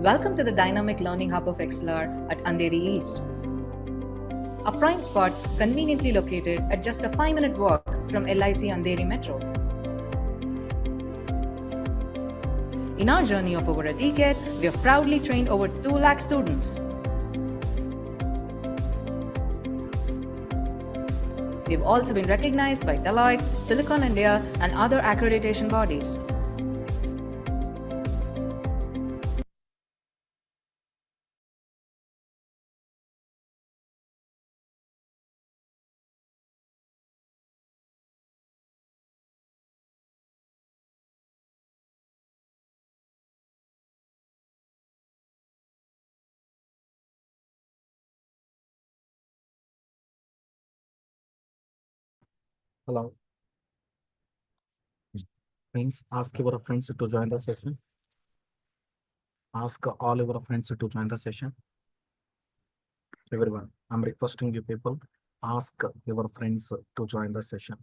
Welcome to the Dynamic Learning Hub of XLR at Andheri East. A prime spot conveniently located at just a 5-minute walk from LIC Andheri Metro. In our journey of over a decade, we have proudly trained over 2 lakh students. We have also been recognized by Deloitte, Silicon India, and other accreditation bodies. Hello. Friends, ask your friends to join the session. Ask all your friends to join the session. Everyone, I'm requesting you people, ask your friends to join the session.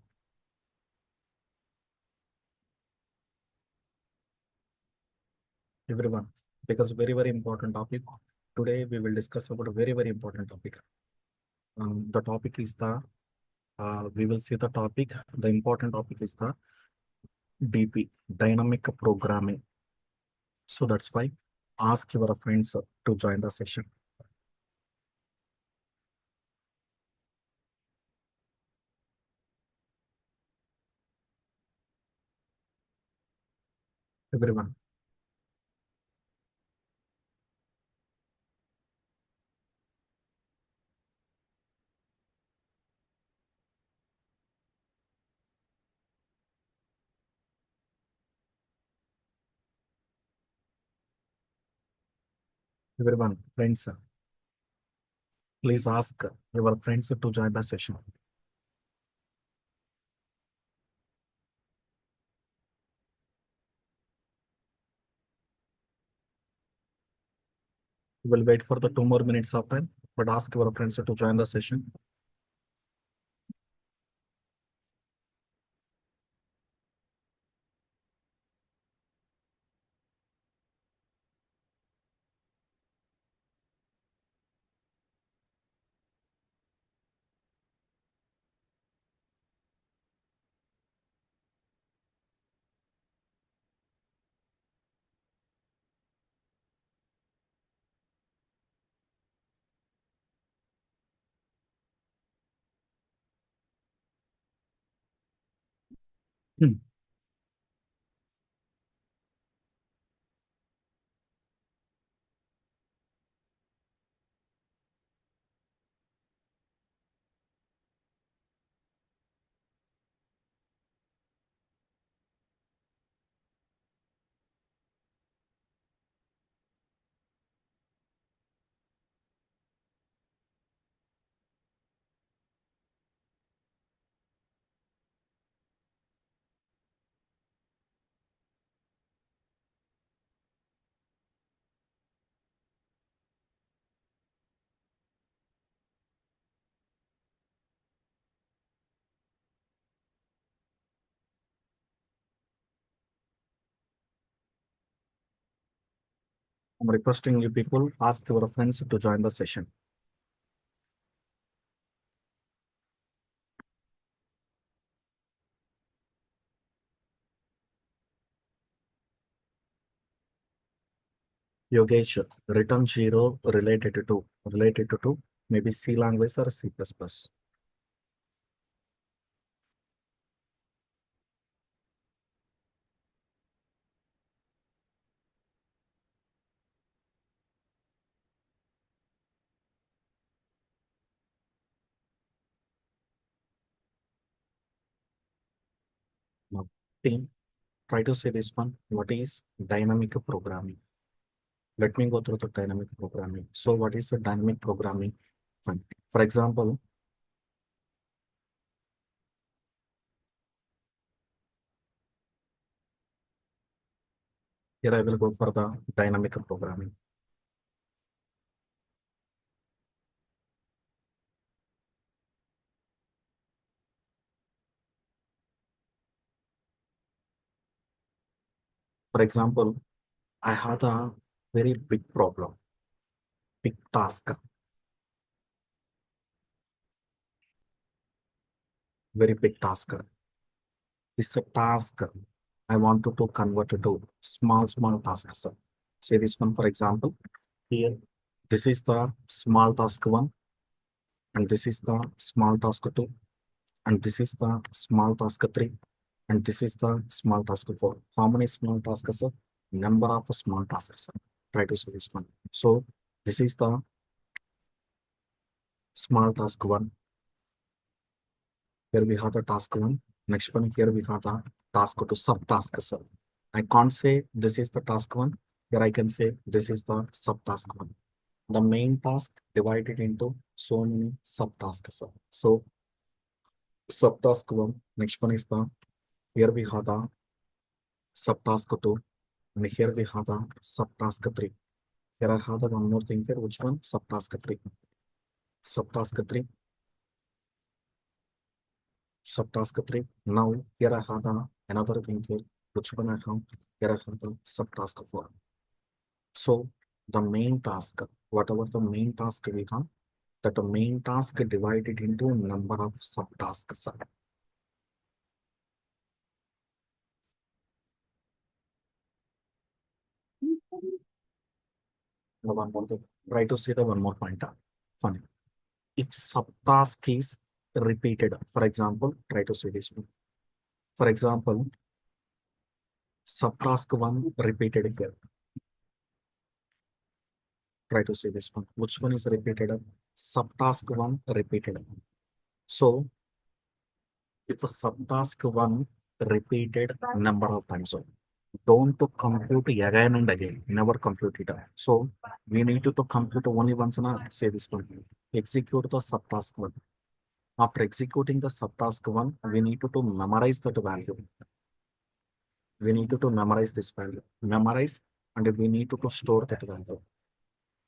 Everyone, because very important topic. Today we will discuss about a very important topic. The topic is we will see the topic. The important topic is the DP, dynamic programming. So that's why ask your friends to join the session. Everyone. Everyone, friends, please ask your friends to join the session. We'll wait for the 2 more minutes of time, but ask your friends to join the session. Hmm. I'm requesting you people, ask your friends to join the session. Yogesh, return zero related to maybe C language or C++. Now, team, try to say this one. What is dynamic programming? Let me go through the dynamic programming. So what is the dynamic programming? Fine. For example, here I will go for the dynamic programming. For example, I have the very big problem, big task, very big task. This a task I wanted to convert it to small tasks. Say this one, for example, here, this is the small task one, and this is the small task two, and this is the small task three, and this is the small task four. How many small tasks, sir? Number of small tasks, sir. Try to say this one. So this is the small task one. Here we have the task one. Next one, here we have the task to subtask, sir. I can't say this is the task one. Here I can say this is the subtask one. The main task divided into so many subtasks, sir. So subtask one. Next one is the, here we have the subtask two, and here we have the subtask three. Here I have the one more thing here. Which one? Subtask three. Subtask three. Subtask three. Now here I have the another thing here. Which one I have? Here I have the subtask four. So the main task, whatever the main task we have, that the main task divided into number of subtasks. Now one more thing. Try to see the one more point. Funny. If subtask is repeated, for example, try to see this one. For example, subtask one repeated here. Try to see this one. Which one is repeated? Subtask one repeated. So if a subtask one repeated number of times, so don't to compute again and again, never compute it. So we need to compute only once. Now say this one. Execute the subtask one. After executing the subtask one, we need to memorize that value. We need to memorize this value. Memorize, and we need to store that value.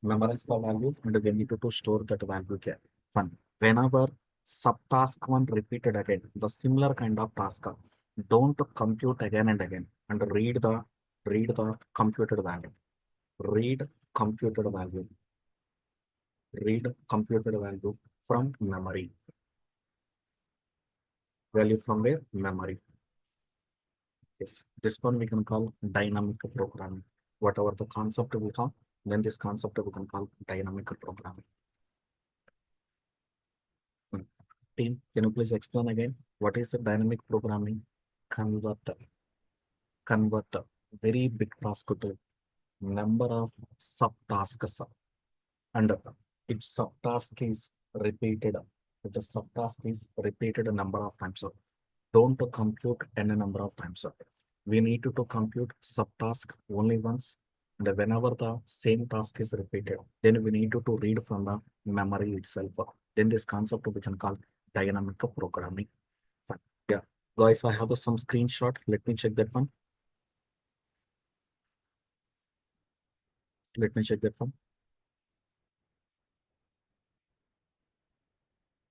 Memorize the value, and we need to store that value here. Fine. Whenever subtask one repeated again, the similar kind of task, don't compute again and again, and read the computed value. Read computed value. Read computed value from memory. Value from where? Memory. Yes, this one we can call dynamic programming. Whatever the concept we have, then this concept we can call dynamic programming. Team, can you please explain again what is the dynamic programming? Converter. Converter. Very big task to number of subtasks. And if subtask is repeated, if the subtask is repeated a number of times, don't compute any number of times. We need to compute subtask only once, and whenever the same task is repeated, then we need to read from the memory itself. Then this concept we can call dynamic programming. Fine. Yeah, guys, I have some screenshot. Let me check that one. Let me check that one.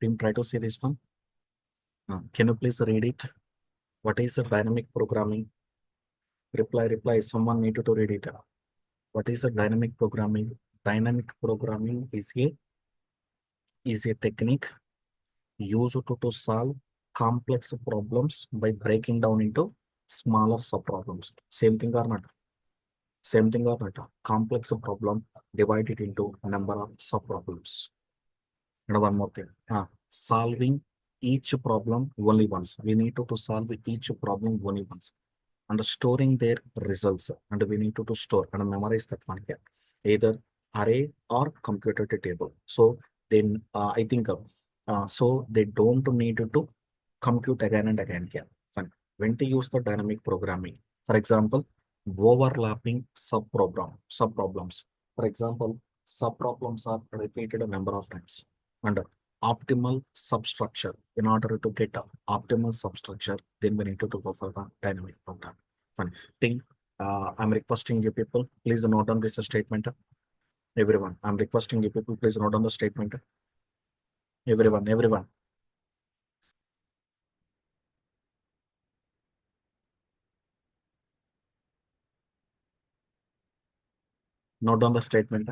Team, try to see this one. Can you please read it? What is the dynamic programming? Reply. Someone needed to read it. What is the dynamic programming? Dynamic programming is a technique used to solve complex problems by breaking down into smaller subproblems. Same thing or not? Same thing or not? Complex problem divided into a number of subproblems. And one more thing. Solving each problem only once. We need to solve each problem only once. And storing their results. And we need to store and memorize that one here. Either array or computed table. So then I think so they don't need to compute again and again here. Fine. When to use the dynamic programming, for example, overlapping subproblems. For example, subproblems are repeated a number of times. And optimal substructure. In order to get optimal substructure, then we need to go for the dynamic program. Fine. Team, I'm requesting you people, please note on this statement. Everyone, I'm requesting you people, please note on the statement. Everyone. Note down the statement.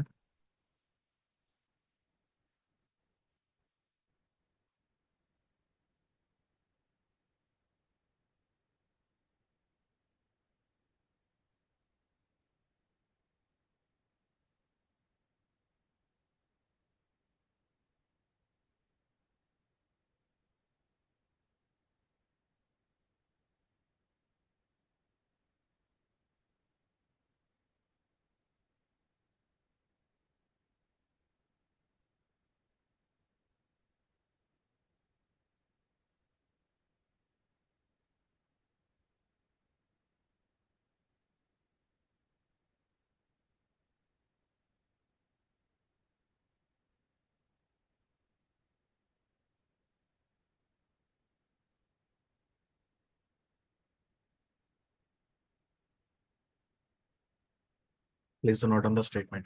Please do not on the statement.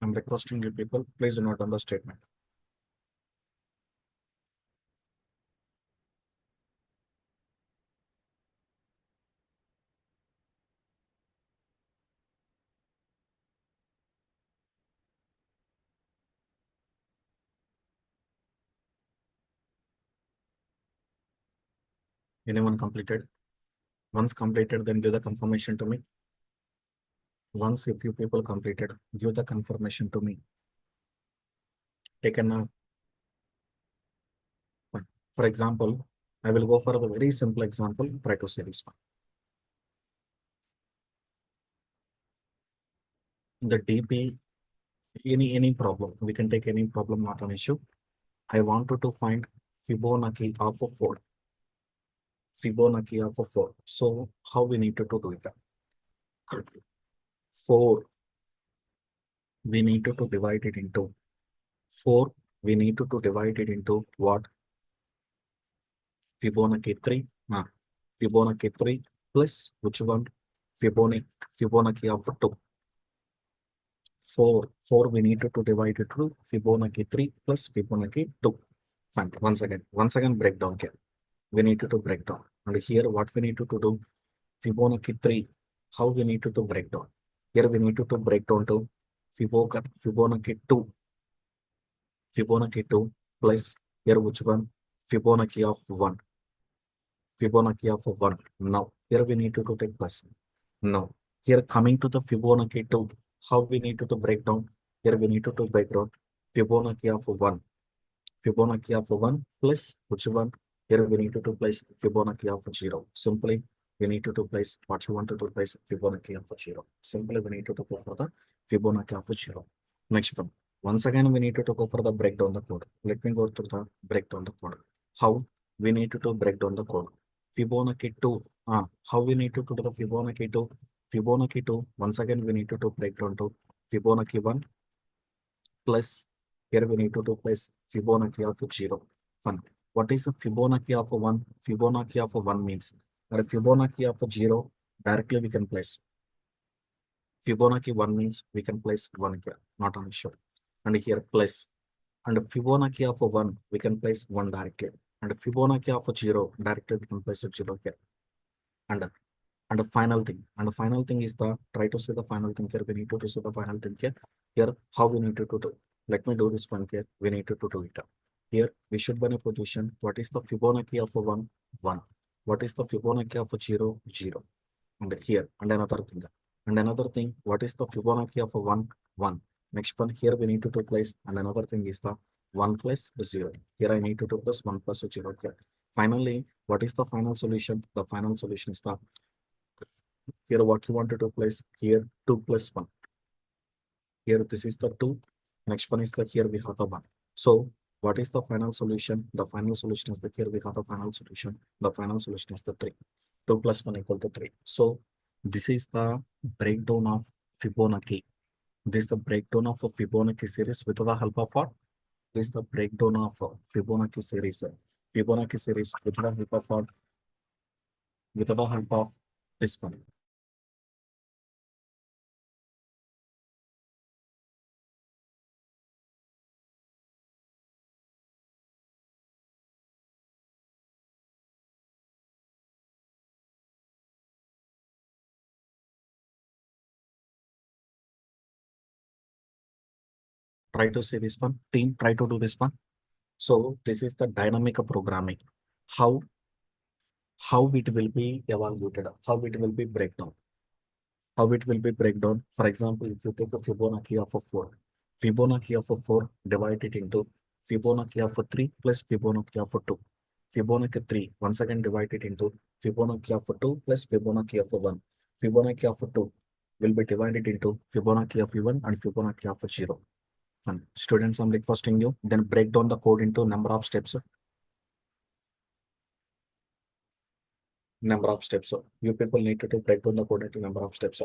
I'm requesting you people, please do not on the statement. Anyone completed? Once completed, then give the confirmation to me. Once if you people completed, give the confirmation to me. Taken now. For example, I will go for a very simple example. Try to say this one. The DP, any problem. We can take any problem, not an issue. I wanted to find Fibonacci of a 4. Fibonacci of a 4. So how we need to do it? 4, we need to divide it into 4. We need to divide it into what? Fibonacci 3. Fibonacci 3 plus which one? Fibonacci of 2. 4 we need to divide it through Fibonacci 3 plus Fibonacci 2. Fine. Once again breakdown here. We need to break down. And here what we need to do? Fibonacci 3. How we need to break down? Here we need to break down to Fibonacci 2. Fibonacci 2 plus here which one? Fibonacci of 1. Fibonacci of 1. Now here we need to take plus. Now here coming to the Fibonacci 2. How we need to break down? Here we need to break down Fibonacci of 1. Fibonacci of 1 plus which one? Here we need to place Fibonacci of 0. Simply we need to place what you want to place Fibonacci of 0. Simply we need to go for the Fibonacci of 0. Next one. Once again we need to go for the breakdown the code. Let me go through the breakdown the code. How we need to break down the code? Fibonacci 2. How we need to do the Fibonacci 2? Fibonacci 2. Once again we need to break down to Fibonacci 1 plus here we need to place Fibonacci of 0. Fun. What is a Fibonacci of 1? Fibonacci of 1 means, or a Fibonacci of 0, directly we can place. Fibonacci 1 means we can place 1 here, not an issue. And here plus. And Fibonacci of 1, we can place 1 directly. And Fibonacci of 0, directly we can place 0 here. And the final thing is the, try to see the final thing here. We need to see the final thing here. Here, how we need to do. Let me do this one here. We need to do it. Here, we should be in a position. What is the Fibonacci of 1? 1. What is the Fibonacci of 0? 0. And here, and another thing. And another thing, what is the Fibonacci of 1? 1. Next one, here we need to place. And another thing is the 1 plus 0. Here I need to plus 1 plus 0 here. Finally, what is the final solution? The final solution is the, here what you wanted to place here 2 plus 1. Here this is the 2. Next one is the, here we have the 1. So what is the final solution? The final solution is the, here we have the final solution. The final solution is the 3. 2 plus 1 equal to 3. So this is the breakdown of Fibonacci. This is the breakdown of a Fibonacci series with the help of what? This is the breakdown of Fibonacci series. Fibonacci series with the help of what? With the help of this one. Try to see this one. Team, try to do this one. So this is the dynamic programming. How it will be evaluated, how it will be breakdown. How it will be breakdown. For example, if you take a Fibonacci of a 4, Fibonacci of a 4, divide it into Fibonacci of a 3 plus Fibonacci of a 2. Fibonacci 3, once again divide it into Fibonacci of a 2 plus Fibonacci of a 1. Fibonacci of a 2 will be divided into Fibonacci of a 1 and Fibonacci of a 0. And students, I'm requesting you, then break down the code into number of steps. Number of steps. You people need to break down the code into number of steps.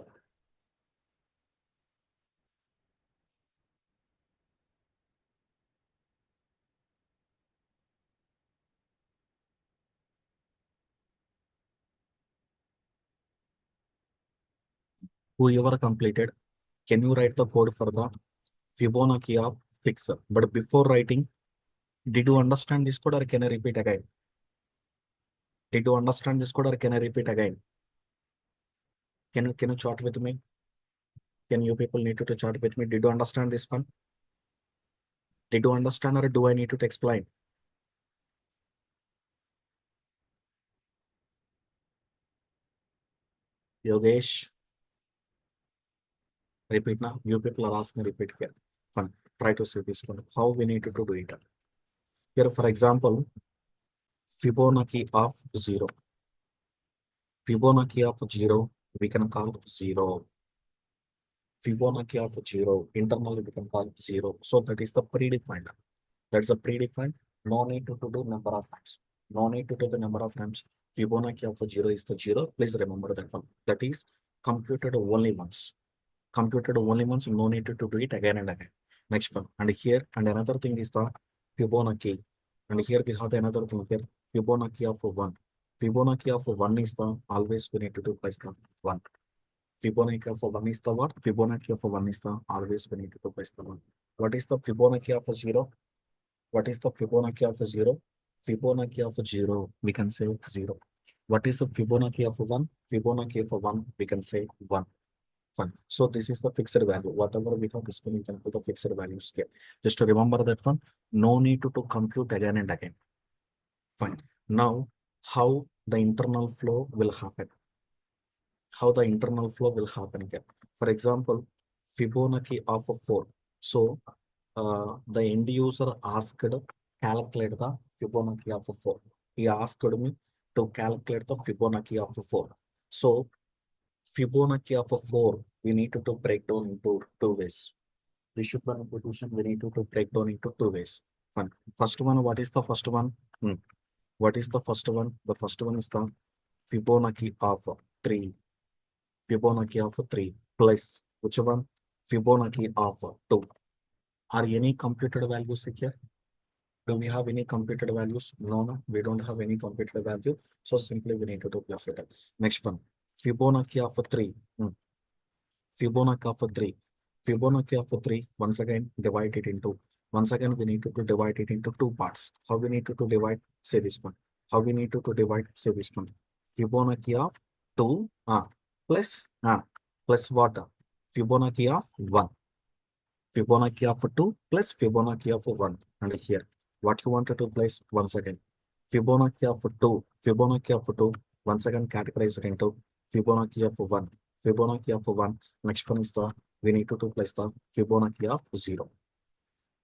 Whoever completed, can you write the code for the Fibonacci of fix? But before writing, did you understand this code or can I repeat again? Did you understand this code or can I repeat again? Can you chat with me? Can you people need to chat with me? Did you understand this one? Did you understand or do I need to explain? Yogesh, repeat now. You people are asking repeat here. Fun. Try to see this one. How we need to do it. Here, for example, Fibonacci of 0. Fibonacci of 0, we can call 0. Fibonacci of 0, internally we can call 0. So that is the predefined. That's a predefined. No need to do number of times. No need to do the number of times. Fibonacci of 0 is the 0. Please remember that one. That is computed only once. Computed only once. No need to do it again and again. Next one. And here, and another thing is the Fibonacci. And here we have another thing here. Fibonacci of 1. Fibonacci of 1 is the always we need to do place the 1. Fibonacci of 1 is the what? Fibonacci of 1 is the always we need to do place the 1. What is the Fibonacci of 0? What is the Fibonacci of 0? Fibonacci of 0, we can say 0. What is the Fibonacci of 1? Fibonacci of 1, we can say 1. Fine. So this is the fixed value. Whatever we have, this one we can put the fixed value scale. Just to remember that one, no need to compute again and again. Fine. Now, how the internal flow will happen? How the internal flow will happen here? For example, Fibonacci of 4. So the end user asked calculate the Fibonacci of 4. He asked me to calculate the Fibonacci of 4. So Fibonacci of 4, we need to break down into two ways. Rishupran intuition, we need to break down into two ways. Fine. First one, what is the first one? What is the first one? The first one is the Fibonacci of 3. Fibonacci of 3 plus which one? Fibonacci of 2. Are any computed values here? Do we have any computed values? No, we don't have any computed value. So simply we need to do plus it. Next one, Fibonacci of 3. Fibonacci of 3. Fibonacci of 3, once again, divide it into. Once again, we need to divide it into two parts. How we need to divide? Say this one. How we need to divide? Say this one. Fibonacci of 2 plus what? Fibonacci of 1. Fibonacci of 2 plus Fibonacci of 1. And here, what you wanted to place once again. Fibonacci of 2. Fibonacci of 2. Once again, categorize it into Fibonacci of 1. Fibonacci of 1. Next one is the, we need to place the Fibonacci of 0.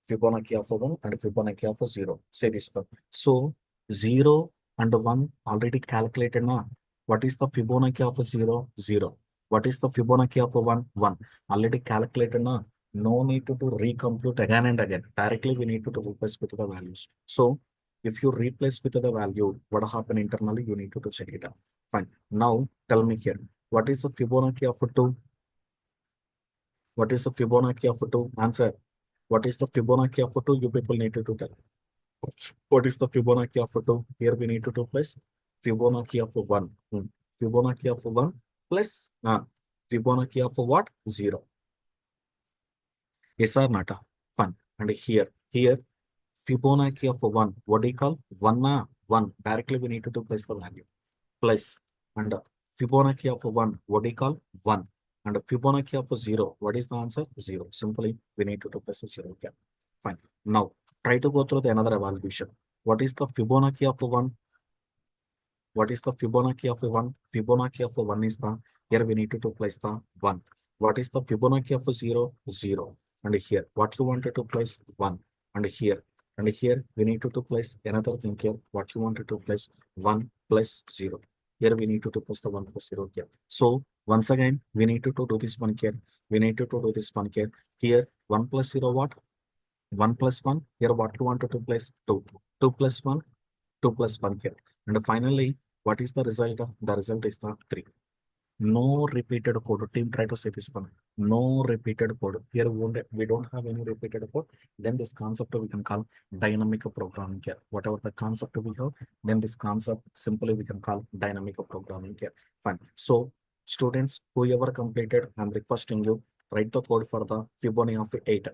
Fibonacci of 1 and Fibonacci of 0. Say this one. So 0 and 1 already calculated now. What is the Fibonacci of 0? 0. What is the Fibonacci of 1? 1. Already calculated now. No need to recompute again and again. Directly we need to replace with the values. So if you replace with the value, what happen internally, you need to check it out. Fine. Now tell me here. What is the Fibonacci of 2? What is the Fibonacci of 2? Answer. What is the Fibonacci of 2? You people need to tell. What is the Fibonacci of 2? Here we need to place Fibonacci of 1. Fibonacci of 1 plus Fibonacci of what? 0. Yes or not? Fun. And here Fibonacci of 1. What do you call? 1 1. Directly we need to place the value. Plus and Fibonacci of 1. What do you call? 1. And Fibonacci of 0. What is the answer? 0. Simply, we need to replace a 0 here. Fine. Now, try to go through the another evaluation. What is the Fibonacci of 1? What is the Fibonacci of 1? Fibonacci of 1 is the, here we need to place the 1. What is the Fibonacci of 0? 0. And here, what you wanted to place? 1. And here we need to place another thing here. What you wanted to place? 1 plus 0. Here we need to place the 1 plus 0 here. So once again, we need to do this one here. We need to do this one here. Here, 1 plus 0 what? 1 plus 1. Here, what you wanted to place? 2. 2 plus 1. 2 plus 1 here. And finally, what is the result? The result is the 3. No repeated code. Team, try to say this one. No repeated code. Here we don't have any repeated code. Then this concept we can call dynamic programming here. Whatever the concept we have, then this concept simply we can call dynamic programming here. Fine. So students, whoever completed, I'm requesting you write the code for the Fibonacci of 8.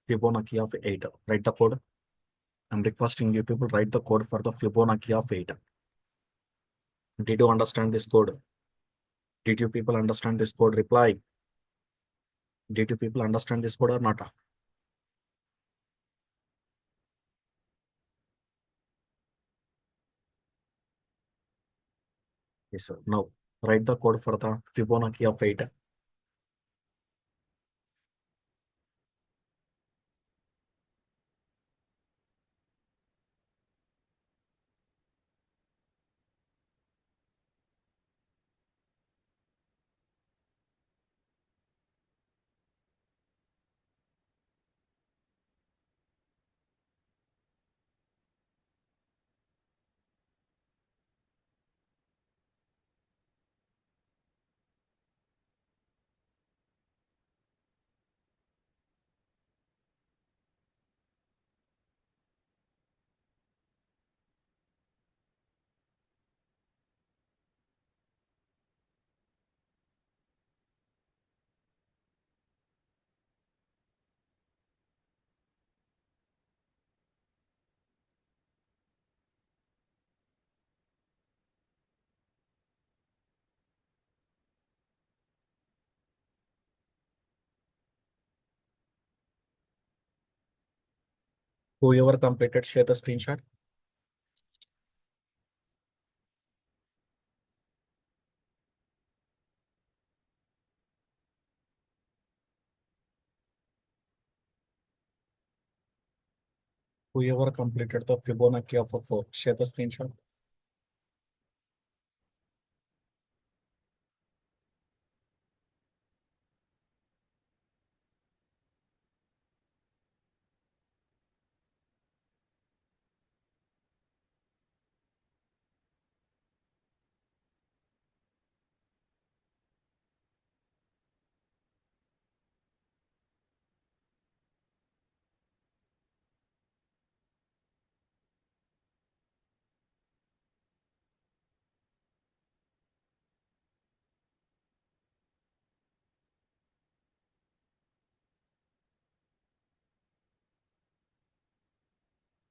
Fibonacci of 8. Write the code. I'm requesting you people write the code for the Fibonacci of 8. Did you understand this code? Did you people understand this code? Reply. Did you people understand this code or not? Yes, sir. Now, write the code for the Fibonacci of 8. Whoever completed, share the screenshot. Whoever completed the Fibonacci of 4, share the screenshot.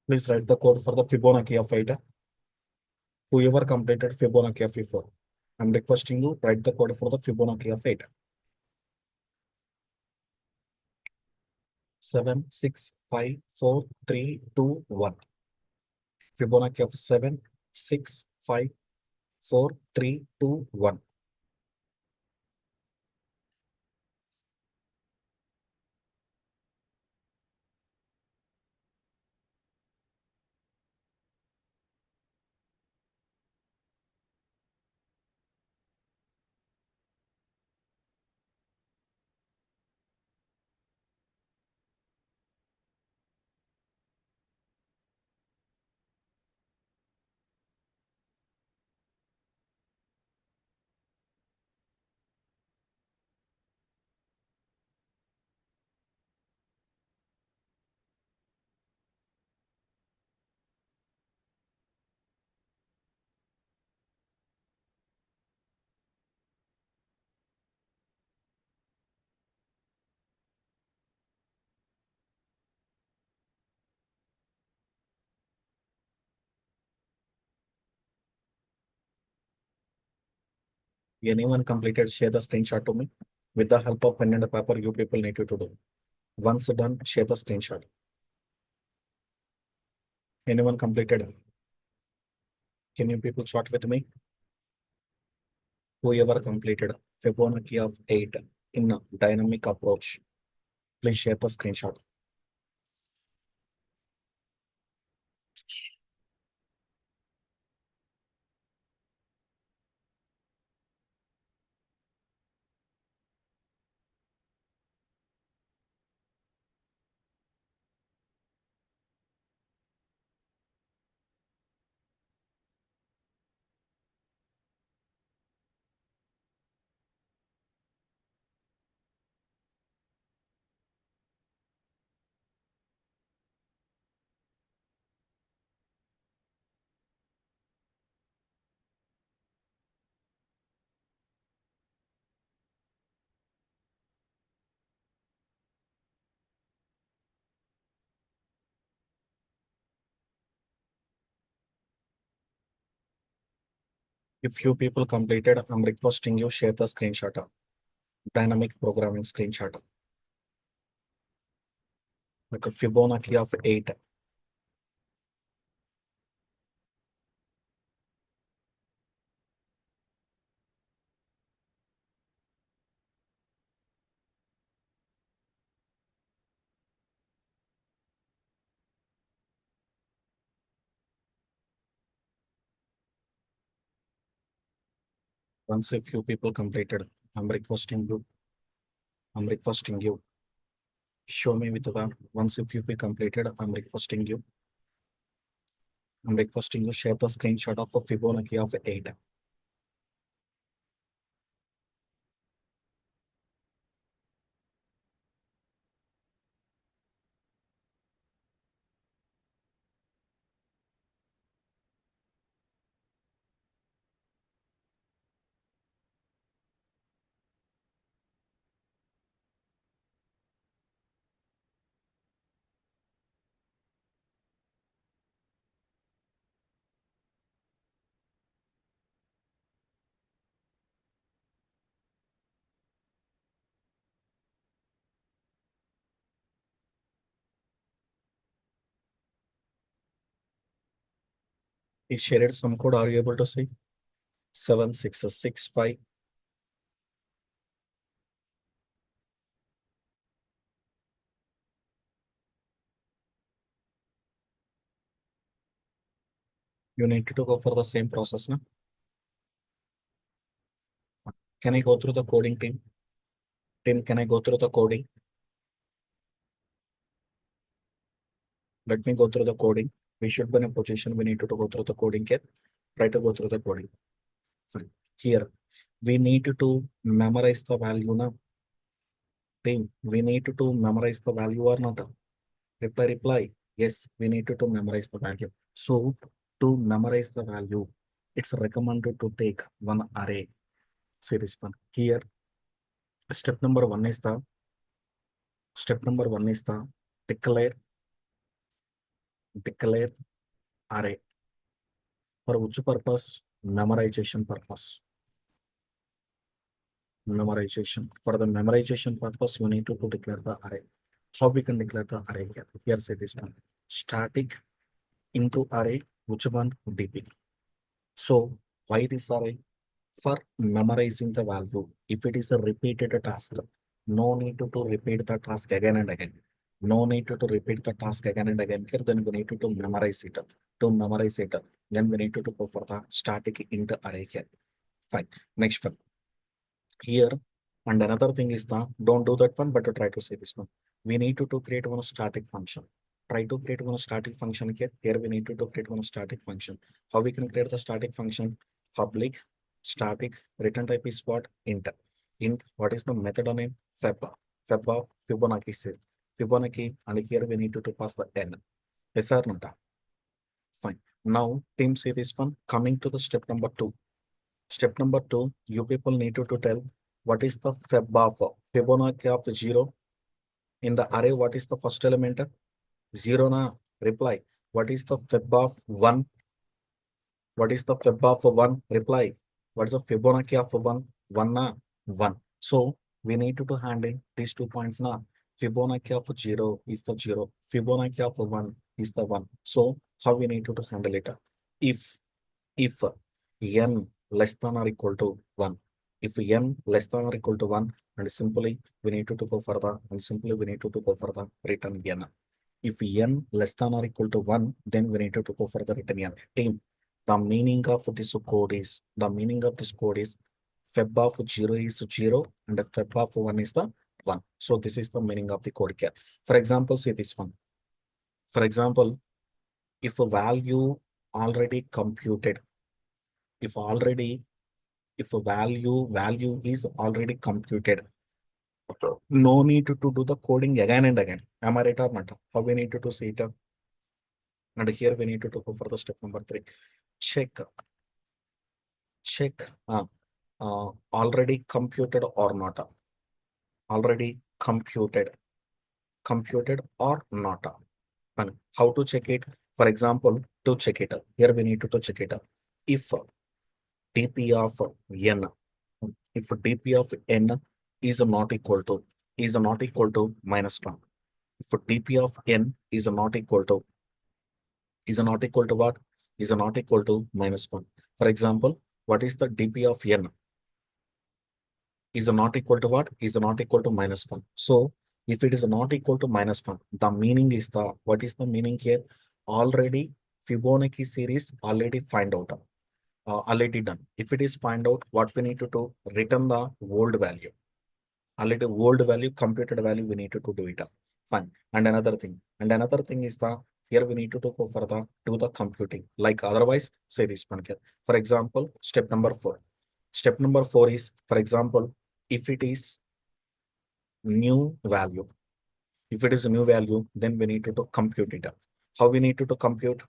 Please write the code for the Fibonacci of 8. Whoever completed Fibonacci of 4. I'm requesting you write the code for the Fibonacci of 8. 7, 6, 5, 4, 3, 2, 1. Fibonacci of 7, 6, 5, 4, 3, 2, 1. Anyone completed, share the screenshot to me. With the help of pen and paper, you people need to do. Once done, share the screenshot. Anyone completed? Can you people chat with me? Whoever completed Fibonacci of 8 in a dynamic approach, please share the screenshot. If few people completed, I'm requesting you share the screenshot. Dynamic programming screenshot. Like a Fibonacci of 8. Once a few people completed, I'm requesting you. I'm requesting you. Show me with the once if you be completed, I'm requesting you. I'm requesting you share the screenshot of a Fibonacci of 8. He shared some code. Are you able to see? 7665. You need to go for the same process now. Can I go through the coding team? Team, can I go through the coding? Let me go through the coding. We should be in a position. We need to go through the coding. Here, try to go through the coding. Fine. Here, we need to memorize the value now. Team, we need to memorize the value or not? Reply. Yes, we need to memorize the value. So to memorize the value, it's recommended to take one array. See this one. Here, step number one is the declare array. For which purpose? Memorization purpose. Memorization. For the memorization purpose, you need to declare the array. How we can declare the array here? Here, say this one. Static into array, which one? DP. So why this array? For memorizing the value. If it is a repeated task, no need to repeat the task again and again. No need to repeat the task again and again. Here, then we need to memorize it. To memorize it, then we need to go for the static int array here. Fine. Next one. Here, and another thing is the don't do that one, but to try to say this one. We need to create one static function. Try to create one static function here. Here we need to create one static function. How we can create the static function? Public static return type is what? Int. Int. What is the method name? Feb. Feb of Fibonacci set. Fibonacci, and here we need to pass the n. Yes or not? Fine. Now, team say this one. Coming to the step number 2. Step number 2, you people need to tell what is the Fibonacci of 0 in the array. What is the first element? 0 na. Reply. What is the Fib of 1? What is the Fib of 1? Reply. What is the Fibonacci of 1? 1 na. 1. So we need to handle these 2 points now. Fibonacci of 0 is the 0. Fibonacci of 1 is the 1. So how we need to handle it? If if n less than or equal to 1, if n less than or equal to 1, and simply we need to go further, and simply we need to go further return n. If n less than or equal to 1, then we need to go further return n. Team, the meaning of this code is, fib of 0 is 0 and fib of 1 is the 1. So this is the meaning of the code here. For example, say this one. For example, if a value already computed, if a value is already computed, no need to do the coding again and again. Am I right or not? How we need to see it? And here we need to go for the step number 3. Check already computed or not. Already computed or not. And how to check it? For example, to check it, here we need to check it. If dp of n, if dp of n is not equal to -1, if dp of n is not equal to what? Is not equal to -1. For example, what is the dp of n? Is not equal to what? Is not equal to -1. So if it is not equal to -1, the meaning is the, what is the meaning here? Already Fibonacci series already find out, already done. If it is find out, what we need to do? Return the old value. Already old value, computed value, we need to do it. Fine. And another thing is the, here we need to go further do the computing. Like otherwise, say this one here. For example, step number 4. Step number 4 is, for example, if it is new value, then we need to compute it. How we need to compute?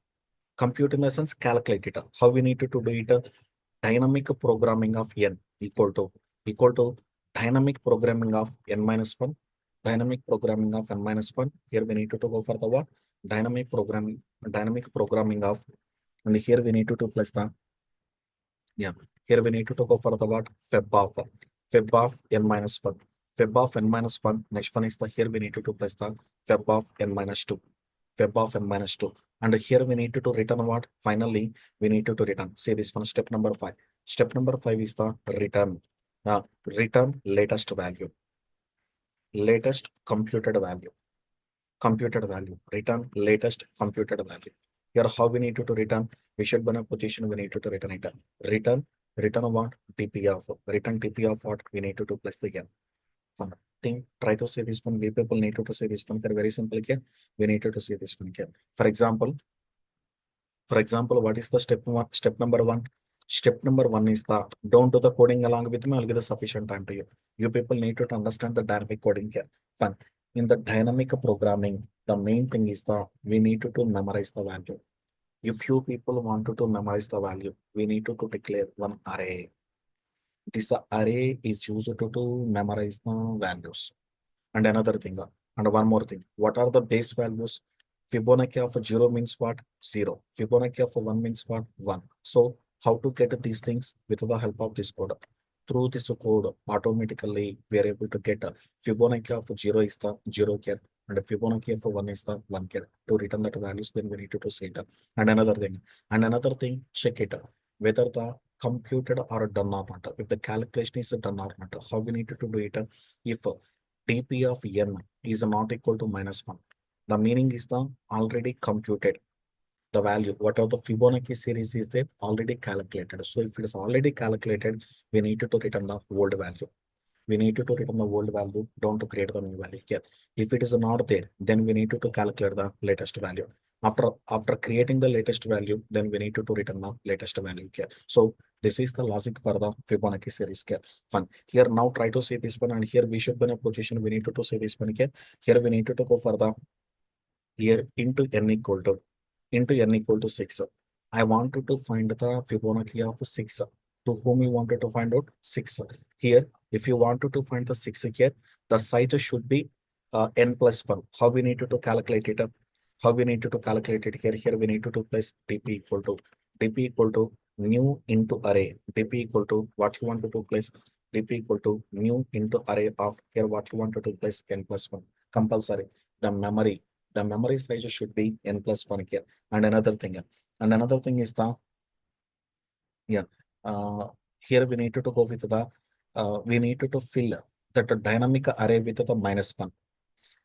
Compute in the sense calculate it. How we need to do it? Dynamic programming of n equal to dynamic programming of n-1. Dynamic programming of n-1. Here we need to go for the what? Dynamic programming of, and here we need to plus the, here we need to go for the what? Fib of n-1. Fib of n-1. Next one is the, here we need to plus the fib of n-2. Fib of n-2. And here we need to return what? Finally, we need to return. Say this one, step number 5. Step number 5 is the return. Return latest value. Latest computed value. Return latest computed value. Here, how we need to return? We should be in a position, we need to return it. Return what? TP of. Return TP of what? We need to plus the n. Fun thing. Try to say this one. We people need to say this one. Very simple here. We need to say this one here. For example, what is the step one? Step number 1. Step number 1 is the, don't do the coding along with me. I'll give the sufficient time to you. You people need to understand the dynamic coding here. Fun. In the dynamic programming, the main thing is the, we need to memorize the value. If you people want to memorize the value, we need to declare one array. This array is used to memorize the values. And another thing, and one more thing, what are the base values? Fibonacci of 0 means what? 0. Fibonacci of 1 means what? 1. So how to get these things? With the help of this code. Through this code, automatically we are able to get Fibonacci of 0 is the 0 here, and Fibonacci of 1 is the 1 here. To return that values, then we need to say it. And another thing, check it whether the computed or done or not. If the calculation is done or not, how we need to do it? If dp of n is not equal to -1, the meaning is the already computed. The value, whatever the Fibonacci series is there, already calculated. So if it is already calculated, we need to return the old value. We need to return the old value, don't create the new value here. If it is not there, then we need to calculate the latest value. After creating the latest value, then we need to return the latest value here. So this is the logic for the Fibonacci series here. Fun. Here now try to say this one, and here we should be in a position, we need to say this one here. Here we need to go for the, here into n equal to 6. I wanted to find the Fibonacci of 6. To whom you wanted to find out? 6. Here, if you wanted to find the 6 here, the size should be n plus 1. How we need to calculate it? How we need to calculate it here? Here we need to place dp equal to new into array. Dp equal to what you want to place? DP equal to mu into array of here what you wanted to place n plus 1. Compulsory. The memory size should be n plus 1 here. And another thing. And another thing is the yeah. Here we need to go with the we need to fill that dynamic array with the minus 1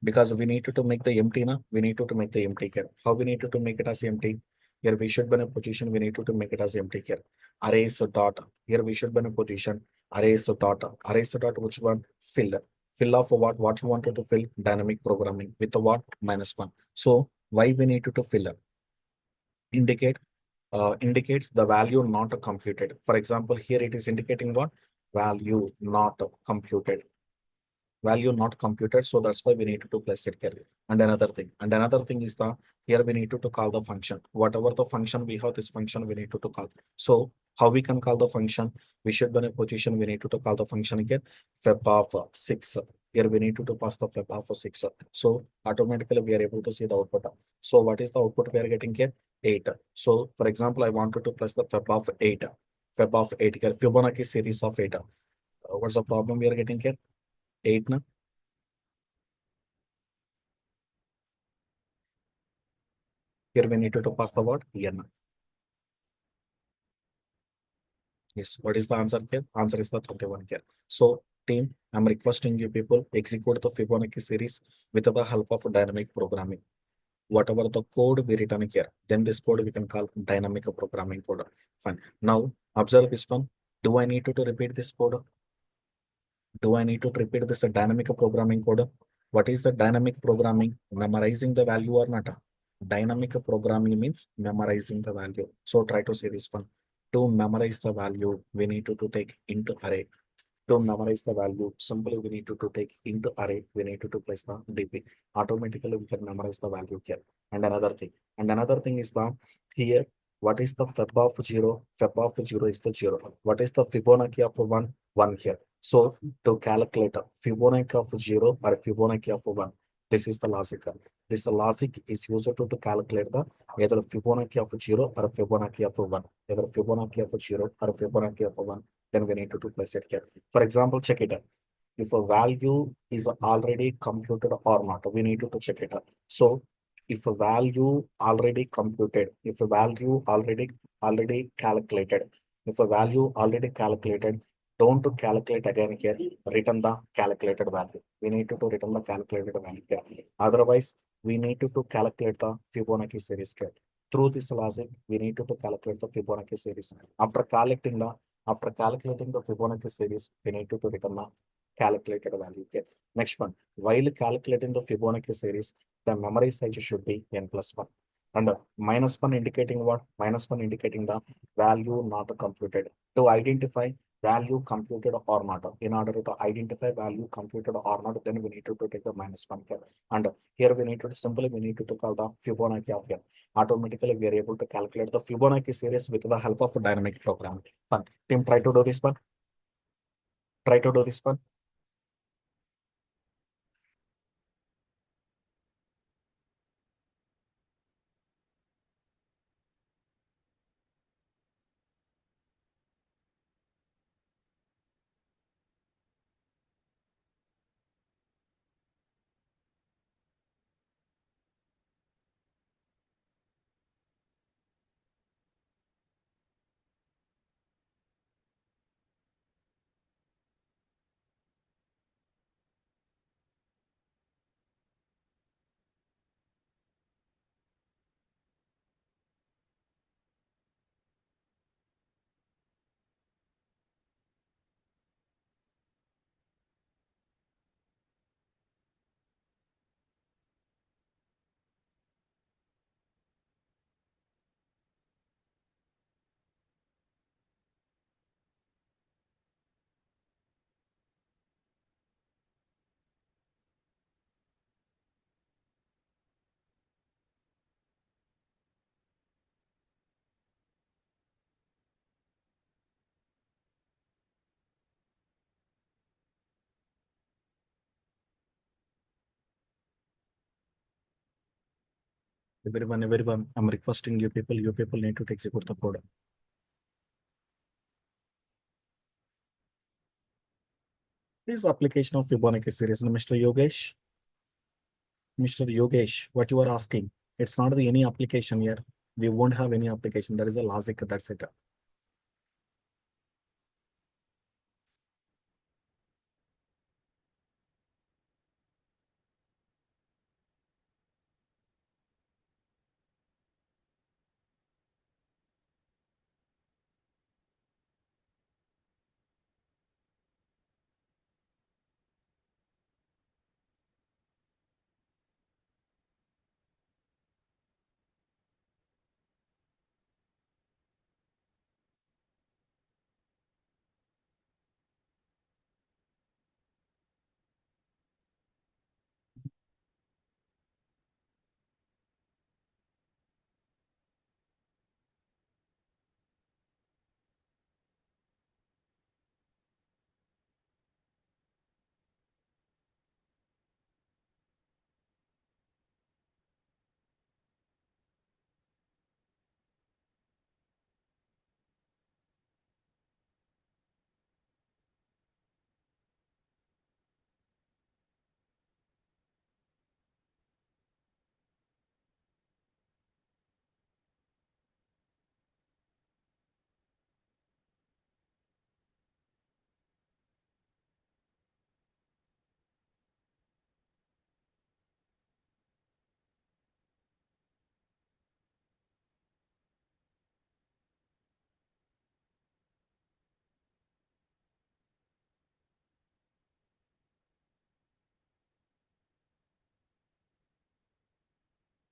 because we need to make the empty na we need to make the empty here. How we need to make it as empty? Here we should be in a position we need to make it as empty here. Arrays dot here we should be in a position arrays dot which one fill of what you wanted to fill dynamic programming with the what minus 1. So why we need to fill indicate indicates the value not computed. For example, here it is indicating what value not computed. Value not computed. So that's why we need to place it here. And another thing is the here we need to call the function. Whatever the function we have, this function we need to call. So how we can call the function? We should be in a position we need to call the function again. Fib of 6. Here we need to pass the fib of 6. So automatically we are able to see the output. So what is the output we are getting here? 8. So for example, I wanted to place the fib of 8. Fib of 8 here. Fibonacci series of 8. What's the problem we are getting here? 8 na? Here we need to pass the word here na. Yes, what is the answer here? Answer is the 21 here. So team, I'm requesting you people execute the Fibonacci series with the help of dynamic programming. Whatever the code we written here, then this code we can call dynamic programming code. Fine. Now observe this one. Do I need to repeat this code? Do I need to repeat this dynamic programming code? What is the dynamic programming? Memorizing the value or not? Dynamic programming means memorizing the value. So try to say this one. To memorize the value, we need to take into array. To memorize the value, simply we need to take into array, we need to place the DP. Automatically we can memorize the value here. And another thing is that here, what is the fib of 0? Fib of 0 is the 0. What is the Fibonacci of 1? 1 here. So to calculate a Fibonacci of 0 or Fibonacci of 1, this is the logic. This logic is used to calculate the either Fibonacci of 0 or Fibonacci of 1. Either Fibonacci of 0 or Fibonacci of 1. Then we need to place it here. For example, check it out. If a value is already computed or not, we need to check it out. So if a value already computed, if a value already calculated, if a value already calculated, don't to calculate again here, return the calculated value. We need to return the calculated value here. Otherwise, we need to calculate the Fibonacci series here. Through this logic, we need to calculate the Fibonacci series. After calculating the Fibonacci series, we need to return the calculated value here. Next one, while calculating the Fibonacci series, the memory size should be n plus 1. And minus 1 indicating what? Minus 1 indicating the value not computed. To identify value computed or not. In order to identify value computed or not, then we need to take the minus 1 here. And here we need to simply we need to call the Fibonacci of here. Automatically we are able to calculate the Fibonacci series with the help of dynamic programming. Fun. Team, try to do this one. Try to do this one. Everyone, I'm requesting you people need to execute the code. is application of Fibonacci series. And Mr. Yogesh, what you are asking, it's not the any application here. We won't have any application. There is a logic, that's it.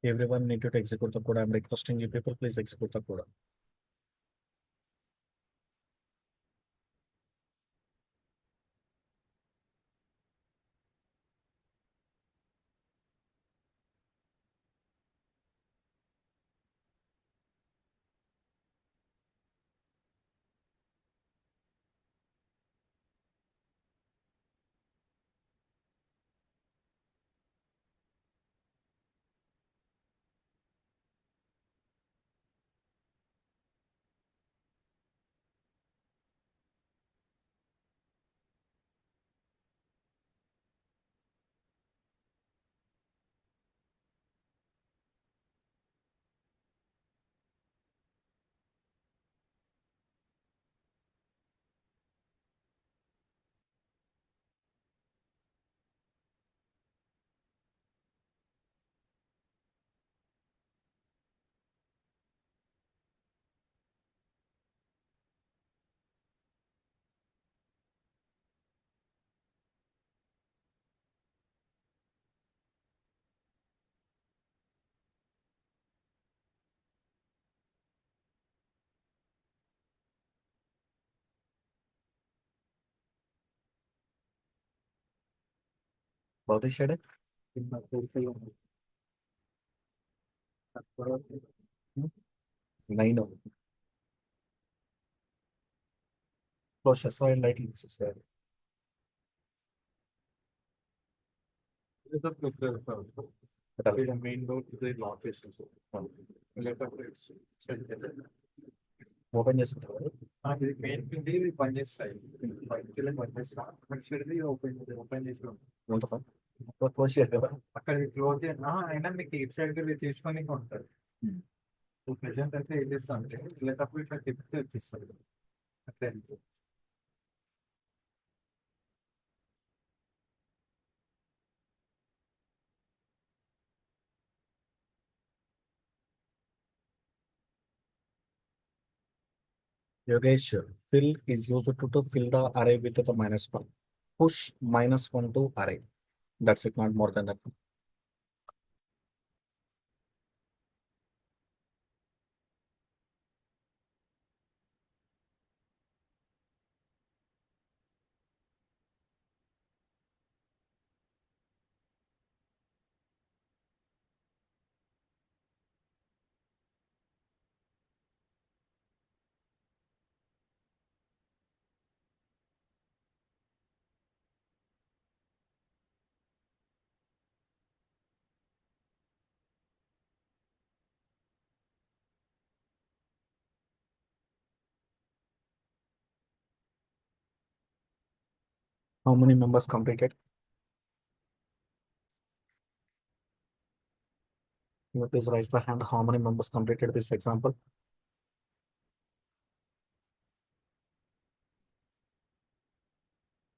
Everyone need to execute the code. I'm requesting you people, please execute the code. Bhavdesh Shade? Nine. Closure soil lighting necessary. Main road to the location. Open చేసుకుంటారు main పిండి ఇది బంద్ చేస్తాయి బంద్ చేస్తాం మంచిది open చేసి ఉంటుందా close చేయాలి కదా అక్కడ క్లోజ్ అయినా మీకు ఇటు సైడ్ తీసుకొని ఉంటారు ప్రెసెంట్ అయితే ఏం చేస్తా అంటే ఇట్లా తప్ప ఇట్లా తిప్పితే వచ్చేస్తారు అట్లా Yogesh, fill is used to fill the array with the minus one. Push minus one to array. That's it, not more than that. How many members completed? Can you please raise the hand? How many members completed this example?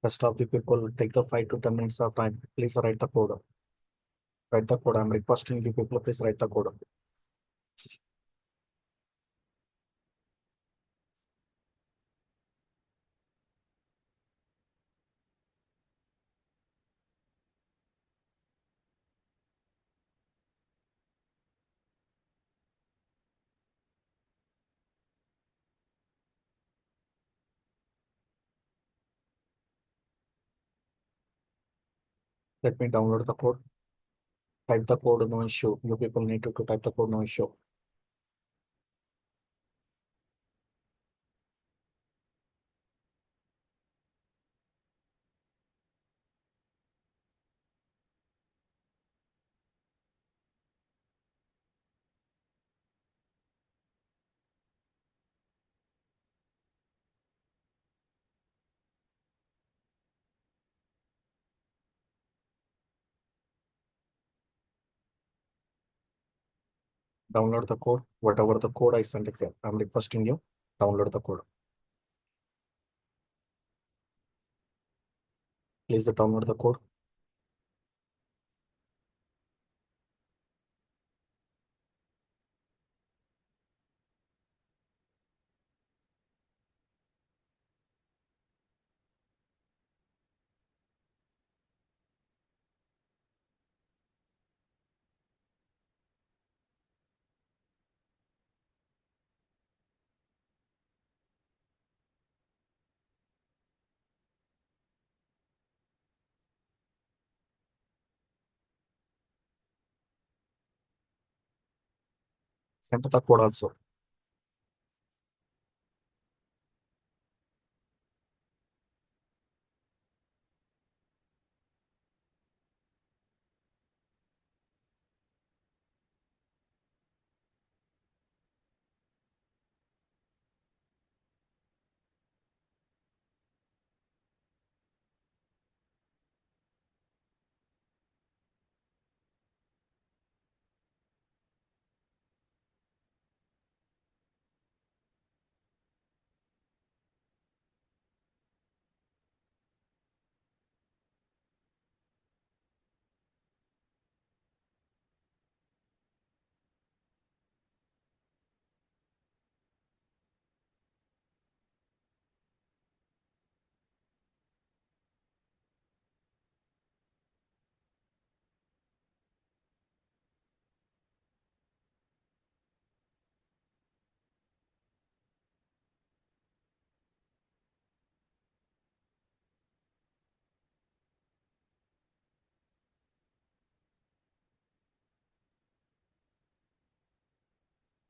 Rest of the people take the 5 to 10 minutes of time. Please write the code. Write the code. I'm requesting you people, please write the code. Let me download the code. Type the code, no issue. You people need to type the code, no issue. Download the code. Whatever the code I sent here, I'm requesting you, download the code. Please download the code. Send the code also.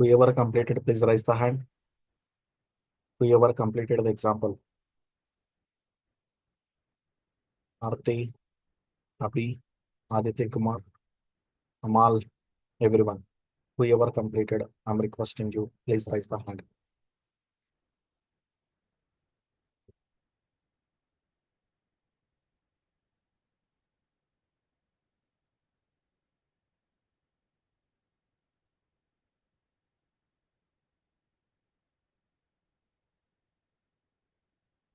Whoever completed, please raise the hand. Whoever completed the example. Arti, Abhi, Aditya Kumar, Amal, everyone. Whoever completed, I'm requesting you, please raise the hand.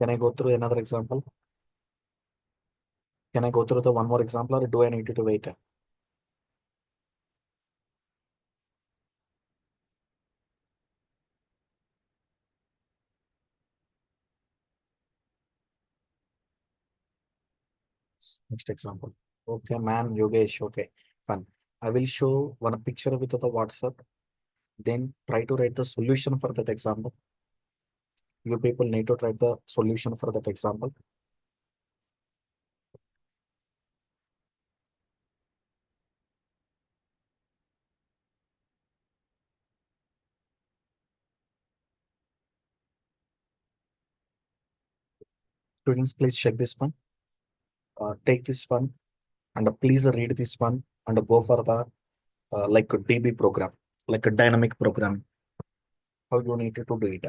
Can I go through another example? Can I go through the one more example or do I need to wait? Next example. Okay, man, Yogesh. Okay, fine. I will show one picture with the WhatsApp. Then try to write the solution for that example. You people need to write the solution for that example. Students, please check this one. Take this one and please read this one and go for the like a DB program, like a dynamic program. How you need to do it.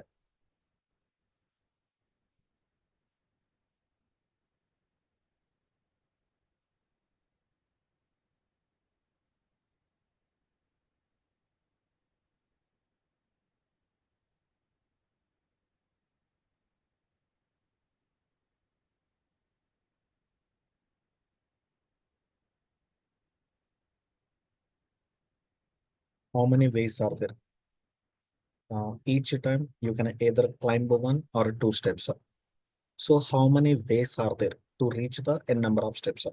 How many ways are there? Each time you can either climb one or two steps. So how many ways are there to reach the n number of steps?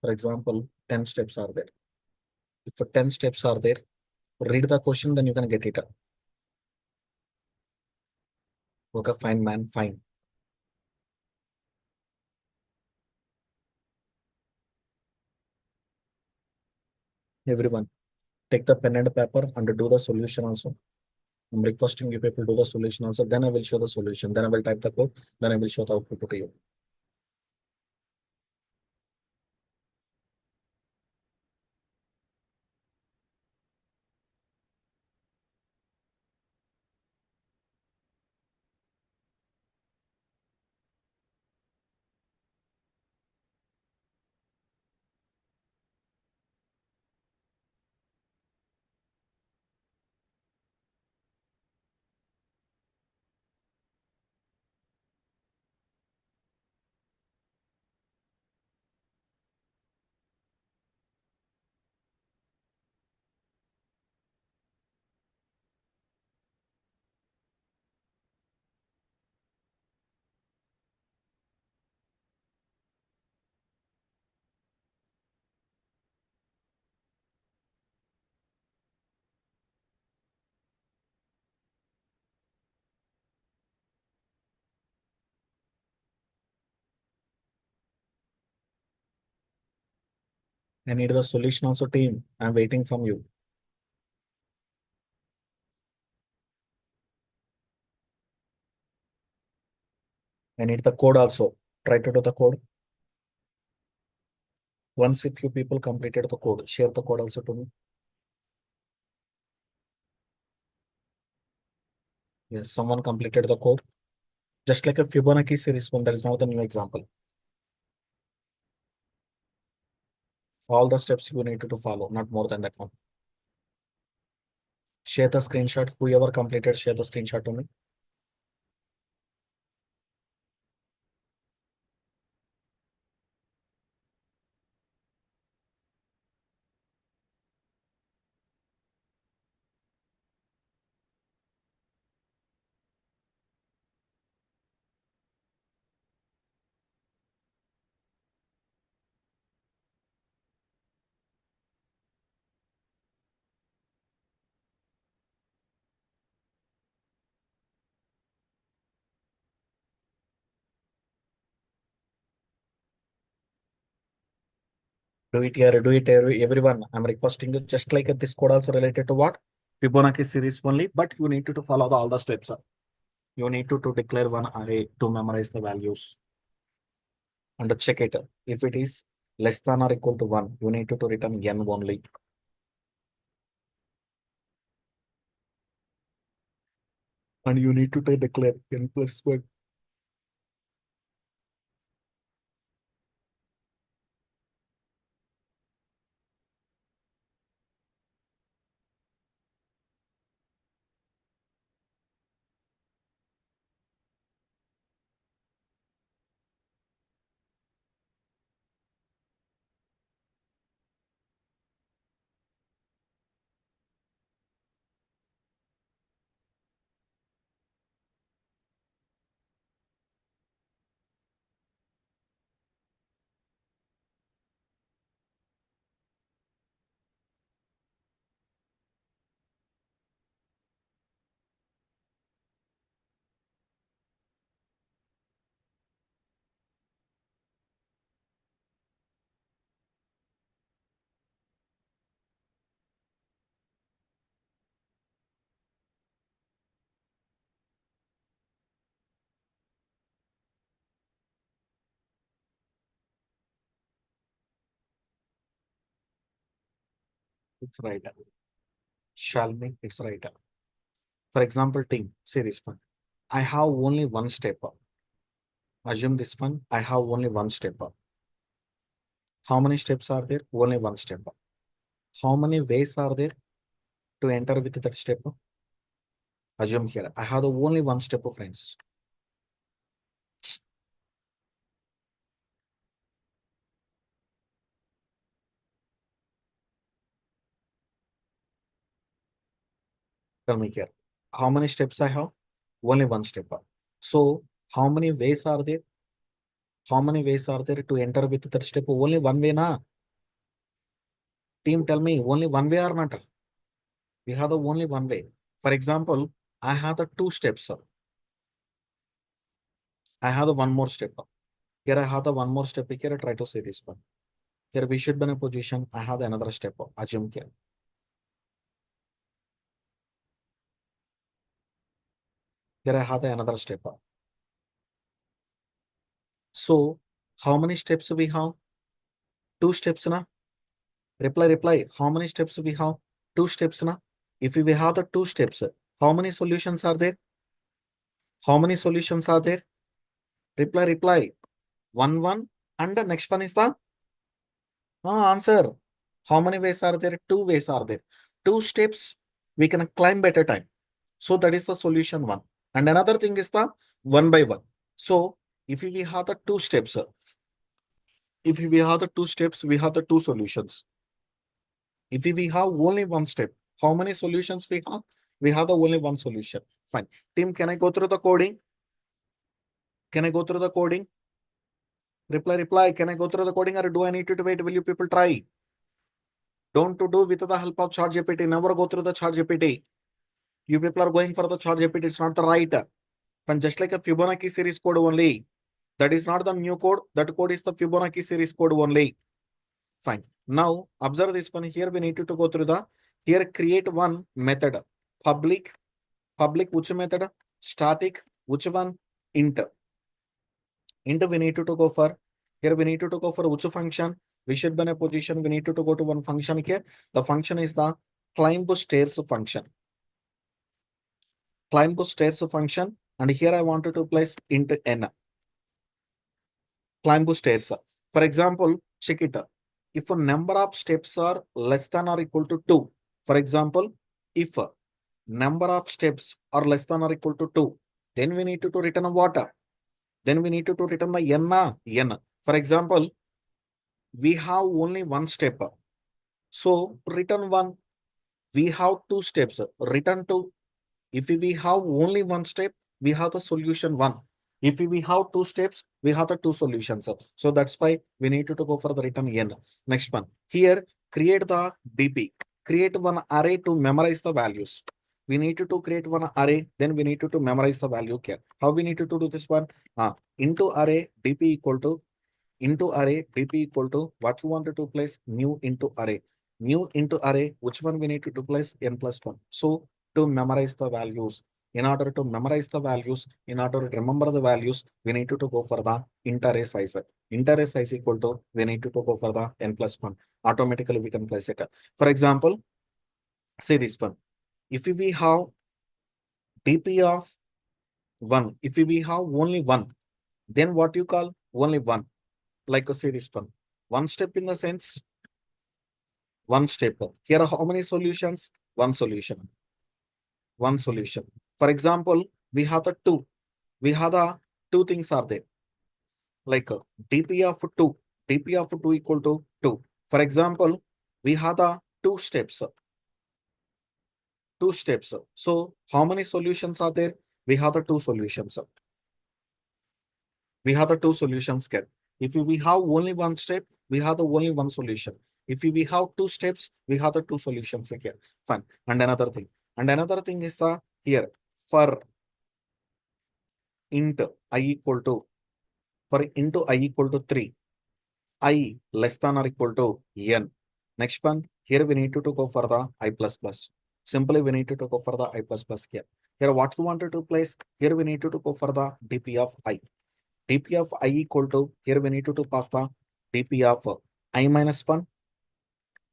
For example, 10 steps are there. If 10 steps are there, read the question, then you can get it. Okay, fine, man, fine. Everyone, take the pen and paper and do the solution also. I'm requesting you people do the solution also. Then I will show the solution. Then I will type the code. Then I will show the output to you. I need the solution also, team. I'm waiting from you. I need the code also. Try to do the code. Once if you people completed the code, share the code also to me. Yes, someone completed the code. Just like a Fibonacci series one, that is now the new example. All the steps you need to follow, not more than that one. Share the screenshot. Whoever completed, share the screenshot to me. Do it here, do it everyone. I'm requesting you just like this code also related to what? Fibonacci series only, but you need to follow all the steps. You need to declare one array to memorize the values. And check it. If it is less than or equal to 1, you need to return n only. And you need to declare n plus 1. It's right. Shall me? It's right. For example, team, say this one. I have only one step. Assume this one. I have only one step. How many steps are there? Only one step. How many ways are there to enter with that step? Assume here. I have only one step, friends. Tell me here. How many steps I have? Only one step. So how many ways are there? How many ways are there to enter with that step? Only one way, na? Team, tell me, only one way or not? We have the only one way. For example, I have the two steps. I have the one more step. Here I have the one more step. Here I try to say this one. Here we should be in a position. I have another step. Assume here. Here I have another step. So how many steps we have? Two steps, na? Reply. How many steps we have? Two steps, na? If we have the two steps, how many solutions are there? How many solutions are there? Reply. One, and the next one is the answer. How many ways are there? Two ways are there. Two steps we can climb at a time. So that is the solution one. And another thing is the one by one. So if we have the two steps, we have the two solutions. If we have only one step, how many solutions we have? We have the only one solution. Fine. Team, can I go through the coding? Can I go through the coding? Reply. Can I go through the coding or do I need to wait? Will you people try? Don't to do with the help of ChatGPT. Never go through the ChatGPT. You people are going for the ChatGPT. It's not the right. And just like a Fibonacci series code only. That is not the new code. That code is the Fibonacci series code only. Fine. Now observe this one. Here we need to go through the, here create one method. Public which method? Static which one? Int we need to go for. Here we need to go for which function? We should be in a position. We need to go to one function here. The function is the climb stairs function. Climb stairs function. And here I wanted to place int n. Climb stairs. For example, check it. If a number of steps are less than or equal to 2, for example, if a number of steps are less than or equal to 2, then we need to return a what? Then we need to return the n. For example, we have only one step. So return 1. We have two steps. Return 2. If we have only one step, we have the solution 1. If we have two steps, we have the two solutions. So that's why we need to go for the return n. Next one. Here, create the DP. Create one array to memorize the values. We need to create one array, then we need to memorize the value here. How we need to do this one? Into array DP equal to what you wanted to place? New into array. New into array, which one we need to place? N plus 1. So to memorize the values. In order to memorize the values, in order to remember the values, we need to go for the int array size. Int array size equal to, we need to go for the n plus 1. Automatically we can place it. For example, say this one. If we have DP of 1, if we have only 1, then what you call? Only 1. Like say this one. One step in the sense, one step. Here are how many solutions? One solution. One solution. For example, we have the 2. We have the two things are there. Like DP of 2. DP of 2 equal to 2. For example, we have the two steps. Two steps. So how many solutions are there? We have the two solutions. We have the two solutions here. If we have only one step, we have the only one solution. If we have two steps, we have the two solutions here. Fine. And another thing is the here for int I equal to, for into I equal to 3, I less than or equal to n. Next one, here we need to go for the I plus plus. Simply we need to go for the I plus plus here. Here what you wanted to place? Here we need to go for the DP of I. DP of I equal to, here we need to pass the DP of I minus 1.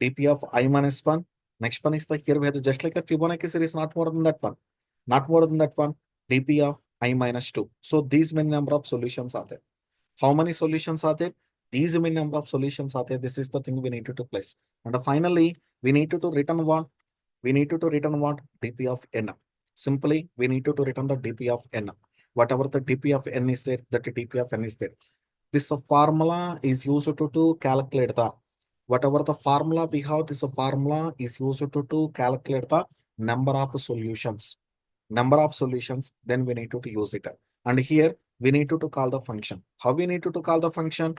DP of I minus 1. Next one is the, here we have just like a Fibonacci series, not more than that one. Not more than that one. DP of I minus 2. So these many number of solutions are there. How many solutions are there? These many number of solutions are there. This is the thing we need to place. And finally, we need to return what? We need to return what? DP of n. Simply, we need to return the DP of n. Whatever the DP of n is there, that DP of n is there. This formula is used to calculate the, whatever the formula we have, this formula is used to calculate the number of solutions. Number of solutions, then we need to use it. And here we need to call the function. How we need to call the function?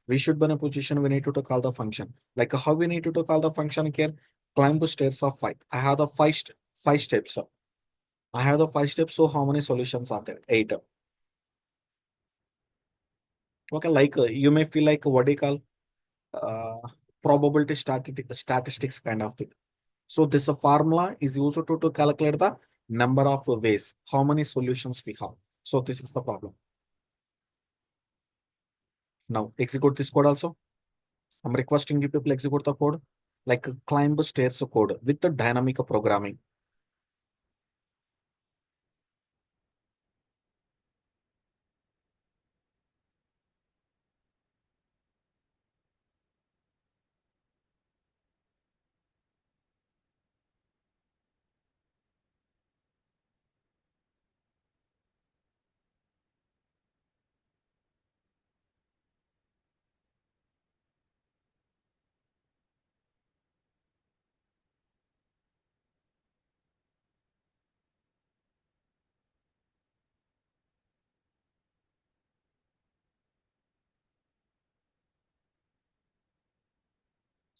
We should be in a position we need to call the function. Like how we need to call the function here? Climb the stairs of 5. I have the five steps. I have the 5 steps. So how many solutions are there? 8. Okay, like you may feel like what do you call uh, probability statistics kind of thing. So this formula is used to calculate the number of ways, how many solutions we have. So this is the problem. Now execute this code also. I'm requesting you people execute the code like climb the stairs code with the dynamic programming.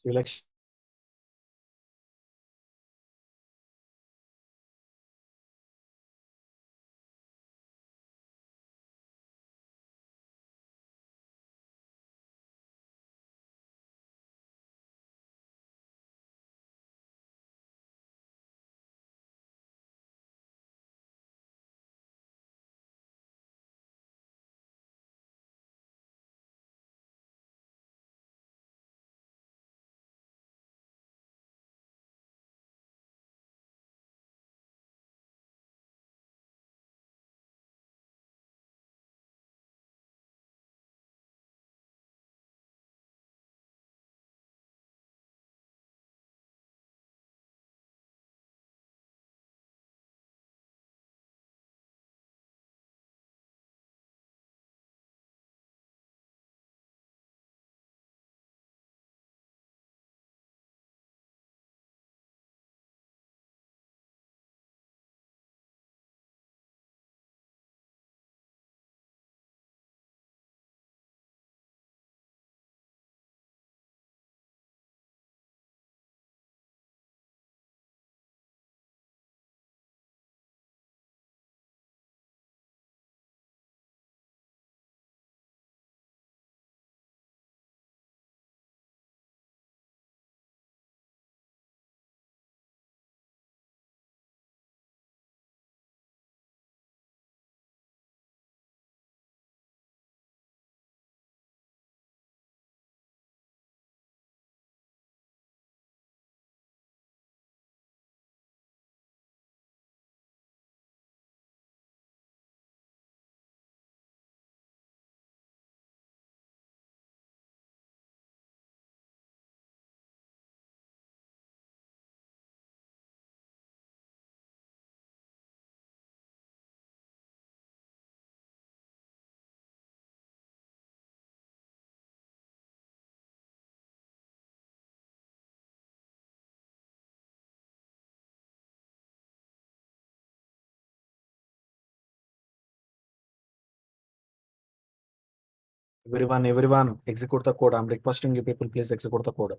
Selection. Everyone, execute the code. I'm requesting you people, please execute the code.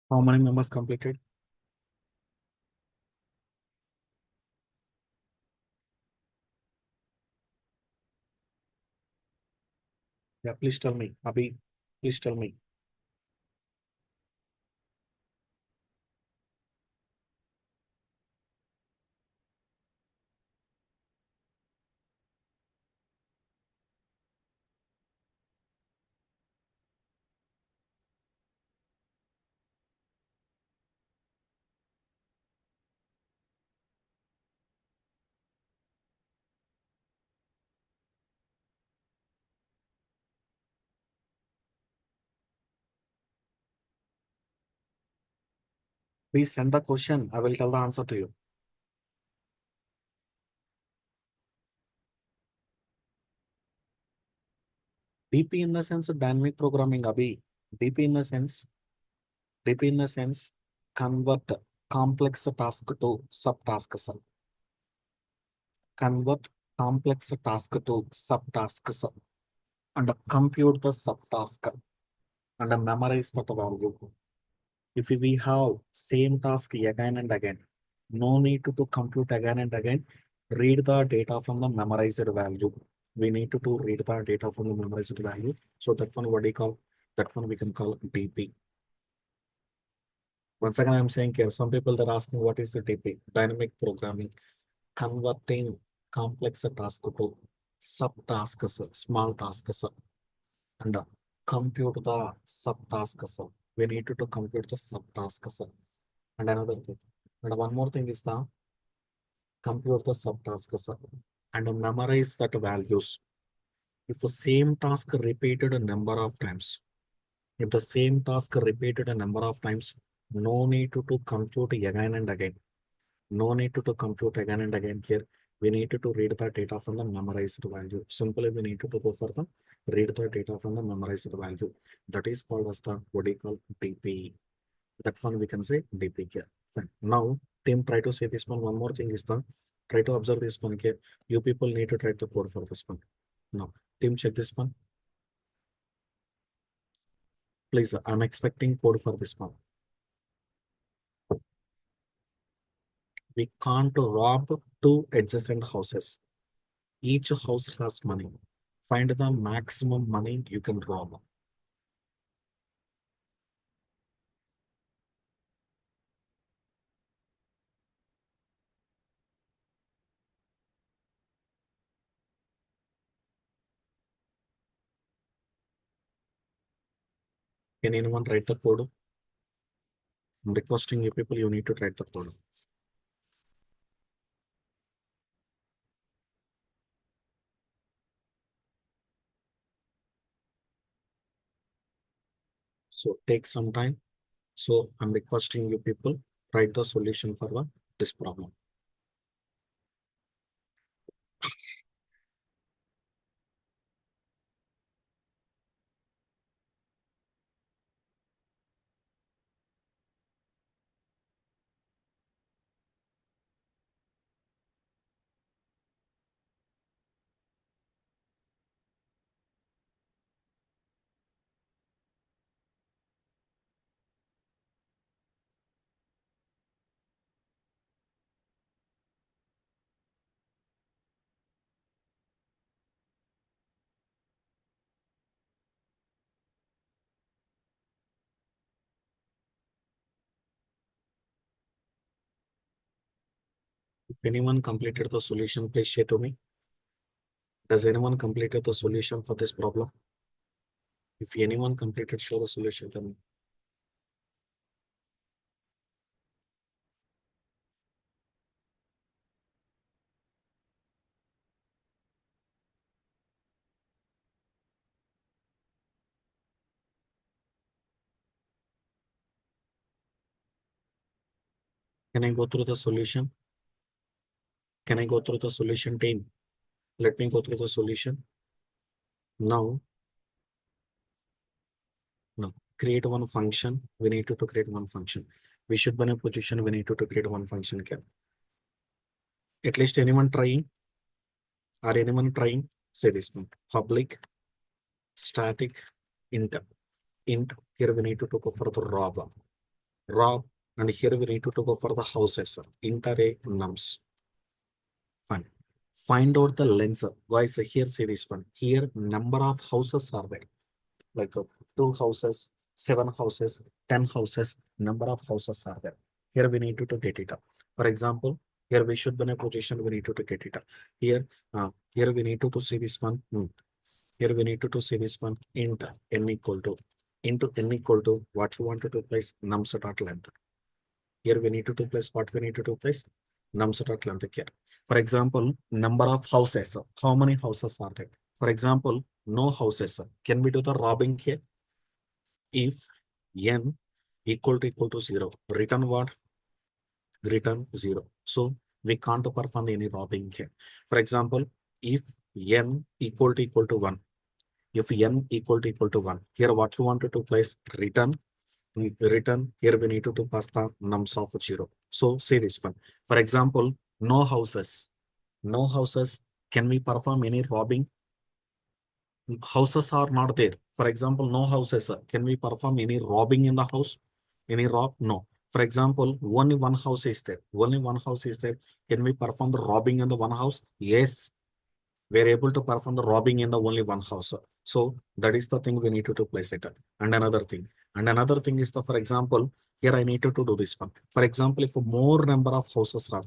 How many members completed? Yeah, please tell me. Abhi, please tell me. Please send the question. I will tell the answer to you. DP in the sense of dynamic programming, Abhi. DP in the sense, DP in the sense, convert complex task to subtasks. Convert complex task to subtasks and compute the subtask and memorize that value. If we have same task again and again, no need to compute again and again, read the data from the memorized value. We need to read the data from the memorized value. So that one, what do you call? That one we can call DP. Once again, I'm saying here, some people are asking what is the DP? Dynamic programming, converting complex task to subtasks, small tasks, and compute the subtasks. We need to compute the subtasks. And another thing. And one more thing is the compute the subtasks and memorize that values. If the same task repeated a number of times, if the same task repeated a number of times, no need to compute again and again. No need to compute again and again here. We need to read the data from the memorized value. Simply, we need to go for the read the data from the memorized value. That is called as the what do you call DP. That one we can say DP here. Fine. Now, team, try to say this one more thing is the try to observe this one here. You people need to write the code for this one. Now, team, check this one. Please, I'm expecting code for this one. We can't rob two adjacent houses. Each house has money. Find the maximum money you can rob. Can anyone write the code? I'm requesting you people, you need to write the code. So take some time. So I'm requesting you people, write the solution for this problem. If anyone completed the solution, please share to me. Does anyone completed the solution for this problem? If anyone completed, show the solution to me. Can I go through the solution? Can I go through the solution, team? Let me go through the solution. Now, create one function. We need to create one function. We should be in a position, we need to create one function here. At least anyone trying? Or anyone trying? Say this one. Public static int. Int. Here we need to go for the rob. Rob, and here we need to go for the houses, interarray nums. Fine. Find out the length. Guys, here see this one. Here number of houses are there. Like 2 houses, 7 houses, 10 houses, number of houses are there. Here we need to get it up. For example, here we should be in a position we need to get it up. Here we need to see this one. Here we need to see this one int n equal to what you wanted to place nums dot length. Here we need to place what we need to place nums dot length here. For example, number of houses. How many houses are there? For example, no houses. Can we do the robbing here? If n equal to 0, return what? Return 0. So we can't perform any robbing here. For example, if n equal to 1, if n equal to 1, here what you wanted to place? Return. Here we need to pass the nums of 0. So say this one. For example, no houses. No houses. Can we perform any robbing? Houses are not there. For example, no houses. Can we perform any robbing in the house? Any rob? No. For example, only one house is there. Only one house is there. Can we perform the robbing in the one house? Yes. We are able to perform the robbing in the only one house. So that is the thing we need to place it. And another thing is the, for example, here I need to do this one. For example, if more number of houses are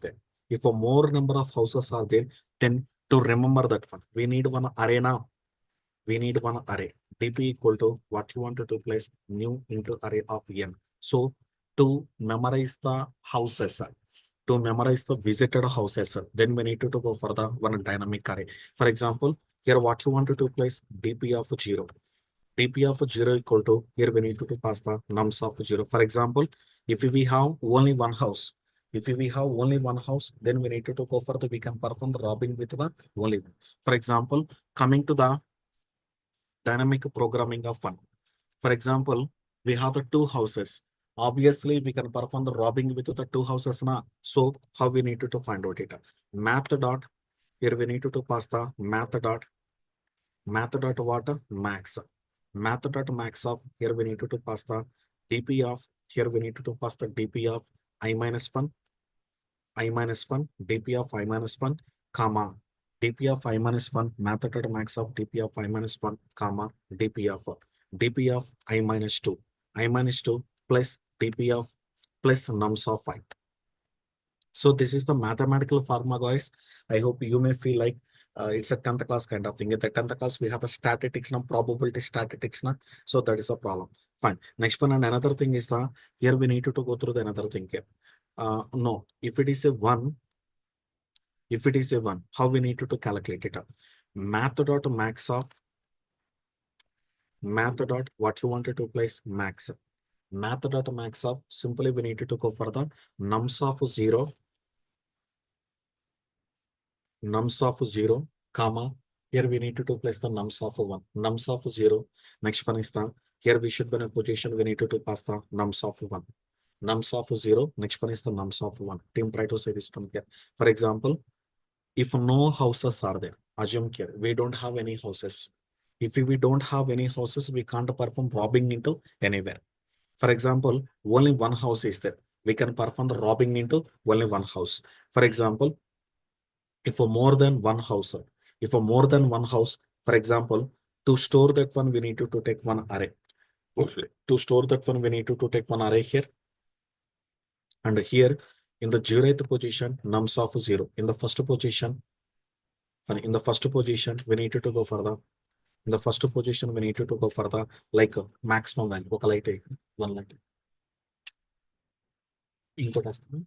there, then to remember that one, we need one array now. We need one array. DP equal to what you want to place new into array of n. So to memorize the houses, to memorize the visited houses, then we need to go for the one dynamic array. For example, here what you want to place DP of 0. DP of 0 equal to, here we need to pass the nums of 0. For example, if we have only one house, then we need to go for the, we can perform the robbing with the only one. For example, coming to the dynamic programming of one. For example, we have the 2 houses. Obviously, we can perform the robbing with the 2 houses now. So how we need to find out it? Math dot, here we need to pass the math dot what? Max. Math dot max of, here we need to pass the DP of, here we need to pass the DP of I minus 1, DP of I minus 1, comma, DP of I minus 1, math dot max of DP of I minus 1, comma, DP of I minus 2, plus DP of plus nums of 5. So this is the mathematical formula, guys. I hope you may feel like it's a 10th class kind of thing. At the 10th class, we have the statistics now, probability statistics now. So that is a problem. Fine. Next one, and another thing is the, here we need to go through the another thing here. No, if it is a 1, how we need to calculate it? Math dot max of, what you wanted to place max. Math dot max of, simply we need to go for the nums of 0, comma, here we need to place the nums of 1, nums of 0. Next one is the, here we should be in a position we need to pass the nums of 1, nums of 0. Next one is the nums of 1. Team, try to say this one here. For example, if no houses are there, assume here we don't have any houses. If we don't have any houses, we can't perform robbing into anywhere. For example, only one house is there. We can perform the robbing into only one house. For example, if for more than one house, for example, to store that one, we need to take one array. To store that one, we need to take one array here. And here in the 0th position, nums of 0. In the first position, we need to go for the, like maximum value. Okay, take one light. Input as the,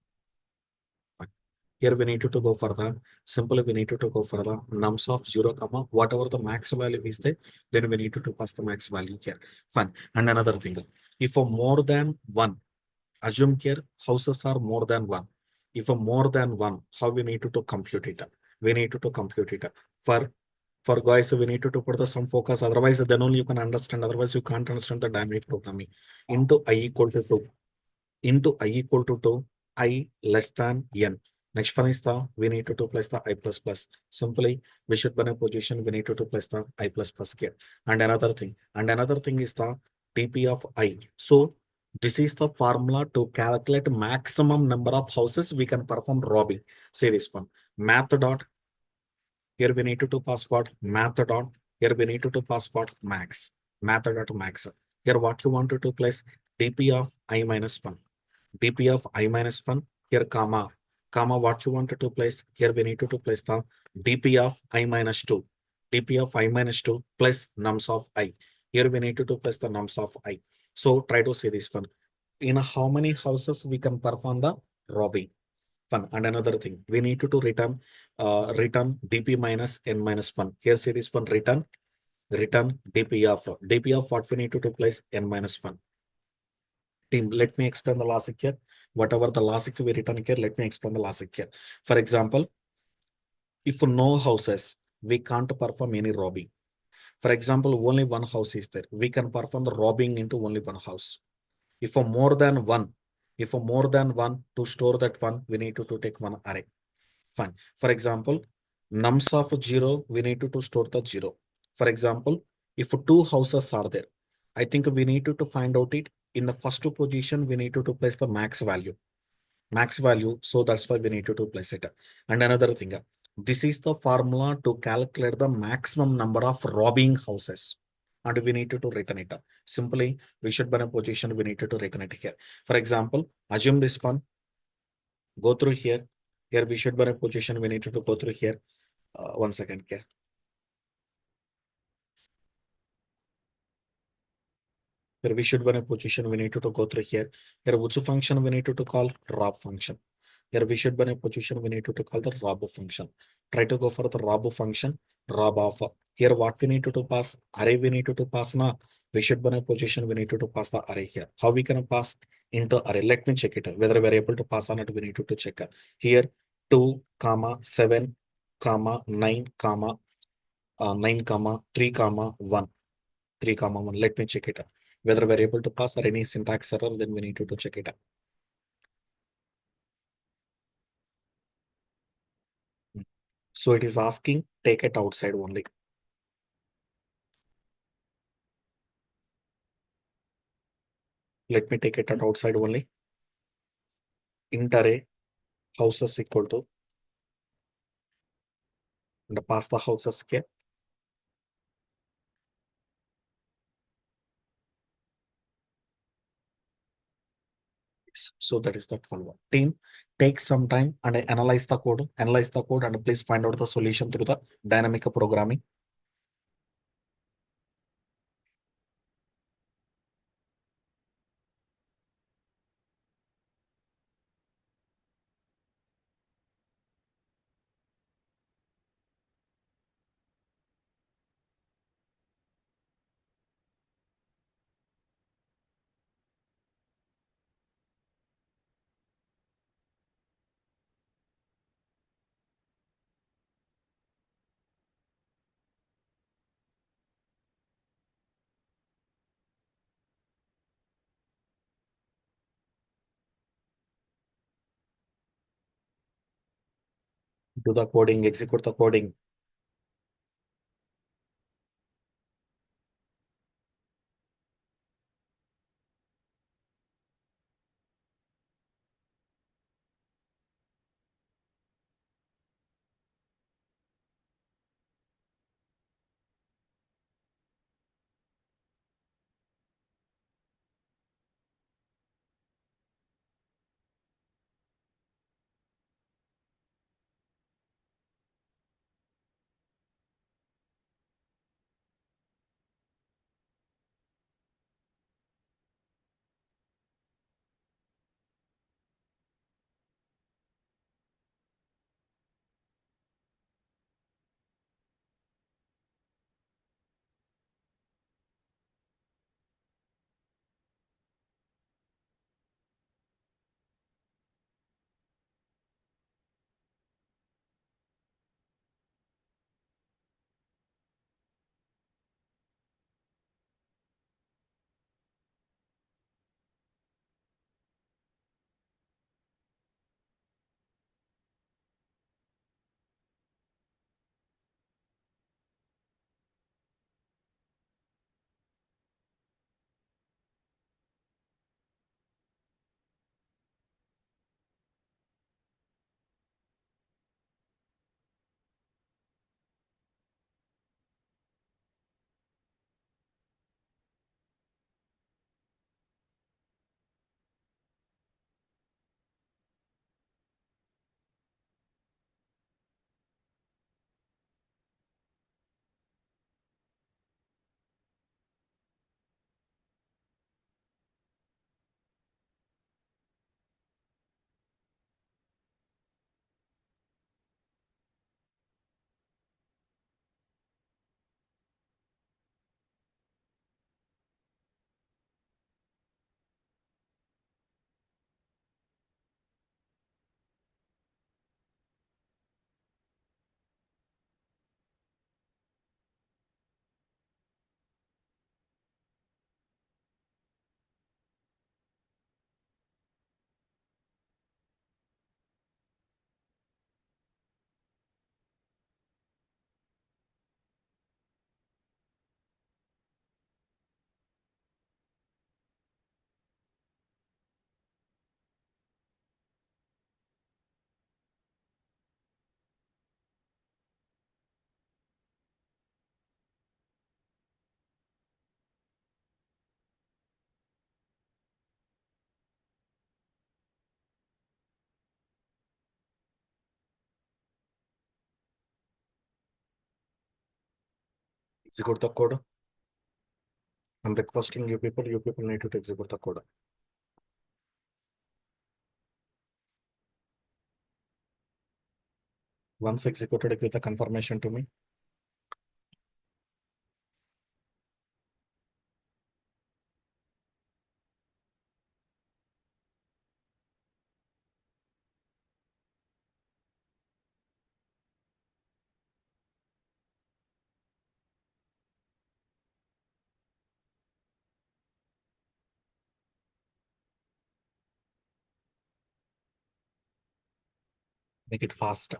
here we need to go for the, simply we need to go for the nums of 0, comma, whatever the max value is there, then we need to pass the max value here. Fine. And another thing, if for more than 1, assume here houses are more than 1. If a more than 1, how we need to compute it? We need to compute it. For guys, we need to put the some focus. Otherwise, then only you can understand. Otherwise, you can't understand the dynamic programming. Into I equal to 2. I less than n. Next one is the, we need to place the I plus plus. Simply, we should be in a position, we need to place the I plus plus here. And another thing is the DP of I. So This is the formula to calculate maximum number of houses we can perform robbing. Say this one. Math dot. Here we need to pass what? Math dot. Here we need to pass what? Max. Math dot max. Here what you want to place? dp of I minus 1. dp of I minus 1. Here comma. Comma what you want to place? Here we need to place the dp of I minus 2. dp of I minus 2 plus nums of I. Here we need to place the nums of I. So try to see this one. In how many houses we can perform the robbing? Fun. And another thing, we need to return dp minus n minus 1. Here see this one, return dp of what we need to place n minus 1. Team, let me explain the logic here. Whatever the logic we return here, let me explain the logic here. For example, if no houses, we can't perform any robbing. For example, only one house is there. We can perform the robbing into only one house. If for more than one, to store that one, we need to take one array. Fine. For example, nums of 0, we need to store the 0. For example, if two houses are there, I think we need to find out it. In the first position, we need to place the max value. So that's why we need to place it. And another thing, this is the formula to calculate the maximum number of robbing houses. And we need to return it. Simply, we should be in a position, we need to return it here. For example, assume this one, go through here. Here we should be in a position, we need to go through here. 1 second here. Here we should be in a position, we need to go through here. Here which function we need to call? Rob function. Here we should be in a position, we need to call the rob function. Try to go for the rob function, rob of. Here what we need to pass? Array we need to pass now. We should be in a position, we need to pass the array here. How we can pass into array? Let me check it. Whether we are able to pass on it, we need to check. Here 2, 7, 9, 9, 3, 1. 3, 1. Let me check it. Whether we're able to pass or any syntax error, then we need to check it. So it is asking, take it outside only. Let me take it at outside only. Int array houses equal to, and pass the houses here. So that is that follow. Team, take some time and analyze the code, and please find out the solution through the dynamic programming. Do the coding, execute the coding. execute the code. I'm requesting you people need to execute the code. Once executed, give the confirmation to me. Make it fast.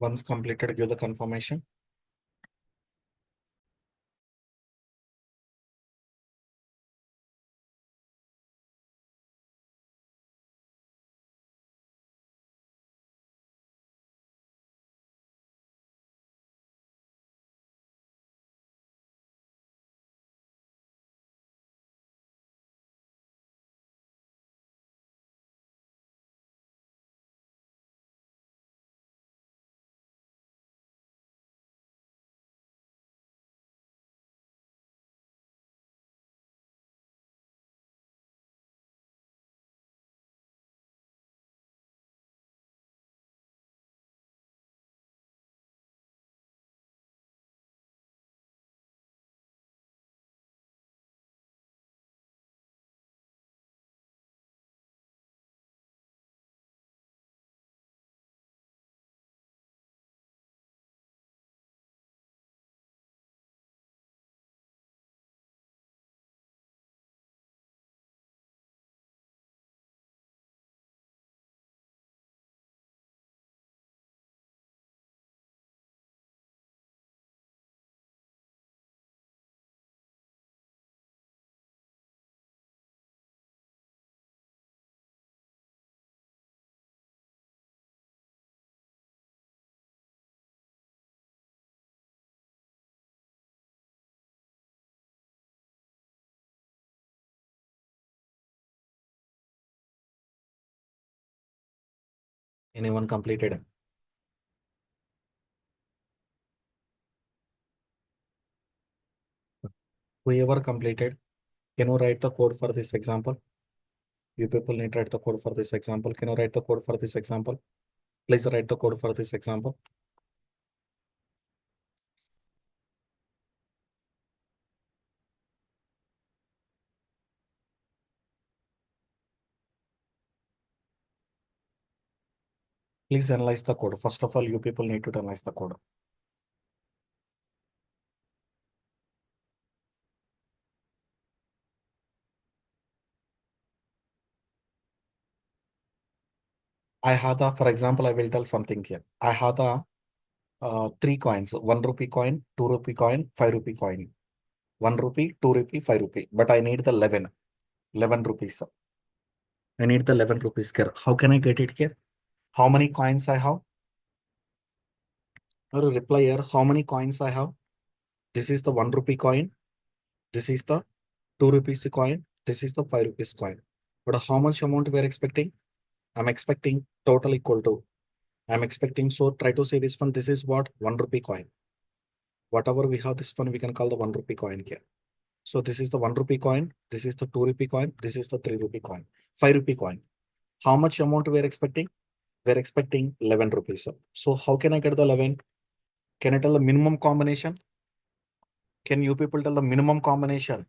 Once completed, give the confirmation. Anyone completed? Whoever completed, can you write the code for this example? You people need to write the code for this example. Can you write the code for this example? Please write the code for this example. Please analyze the code. First of all, you people need to analyze the code. I have the, for example, I will tell something here. I have the three coins, 1 rupee coin, 2 rupee coin, 5 rupee coin. 1 rupee, 2 rupee, 5 rupee. But I need the 11 rupees. I need the 11 rupees here. How can I get it here? How many coins I have? Or reply here, how many coins I have? This is the 1 rupee coin. This is the 2 rupees coin. This is the 5 rupees coin. But how much amount we are expecting? I'm expecting total equal to. I'm expecting, so try to say this one. This is what? 1 rupee coin. Whatever we have, this one we can call the 1 rupee coin here. So this is the 1 rupee coin. This is the 2 rupee coin. This is the 3 rupee coin. 5 rupee coin. How much amount we are expecting? We're expecting 11 rupees. So how can I get the 11? Can I tell the minimum combination? Can you people tell the minimum combination?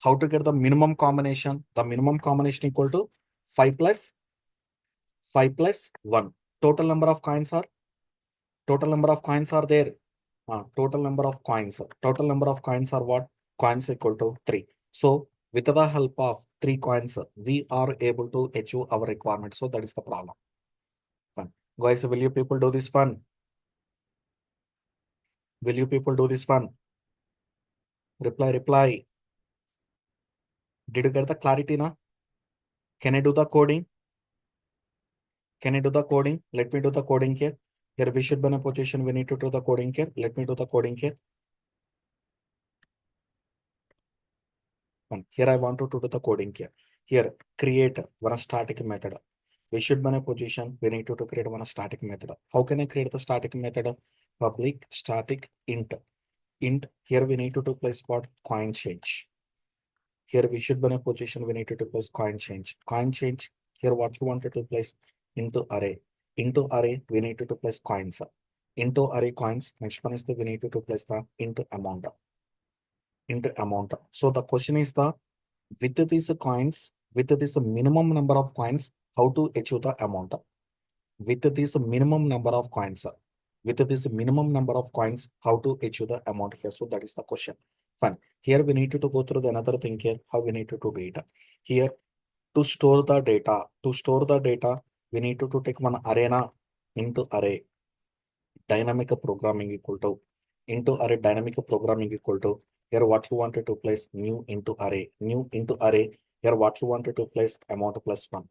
How to get the minimum combination? The minimum combination equal to 5 plus 1. Total number of coins are there. Total number of coins. Total number of coins are what? Coins equal to 3. So with the help of 3 coins, we are able to achieve our requirement. So that is the problem. Guys, will you people do this fun? Will you people do this fun? Reply. Did you get the clarity now? Can I do the coding? Can I do the coding? Let me do the coding here. Here we should be in a position. We need to do the coding here. Let me do the coding here. Here I want to do the coding here. Here, create one static method. We should be in a position. We need to create one static method. How can I create the static method? Public static int. Int. Here we need to place what? Coin change. Here we should be in a position. We need to place coin change. Coin change. Here what you wanted to place into array. Into array we need to place coins. Into array coins. Next one is the we need to place the into amount. Into amount. So the question is the with these coins, with this minimum number of coins, how to achieve the amount? With this minimum number of coins, with this minimum number of coins, how to achieve the amount here? So that is the question. Fine. Here we need to go through the another thing here, how we need to do data. Here to store the data, we need to take one arena into array dynamic programming equal to into array dynamic programming equal to here what you wanted to place new into array here what you wanted to place amount plus one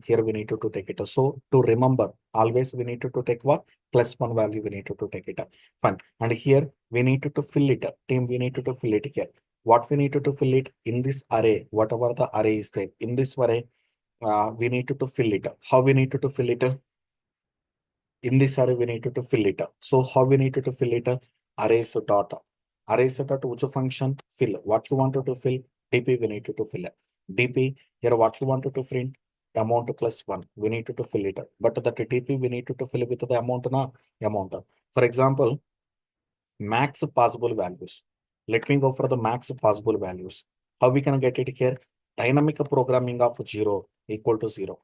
here we need to take it. So to remember always we need to take what plus one value we need to take it. Fine. And here we need to fill it. Team we need to fill it here. What we need to fill it in this array, whatever the array is there in this array, we need to fill it. How we need to fill it? In this array we need to fill it. So how we need to fill it? Arrays dot which function fill what you wanted to fill. DP we need to fill it. DP here what you wanted to print amount plus one we need to fill it. But that DP we need to fill with the amount na amount. For example, max possible values. Let me go for the max possible values. How we can get it here? Dynamic programming of 0 equal to 0.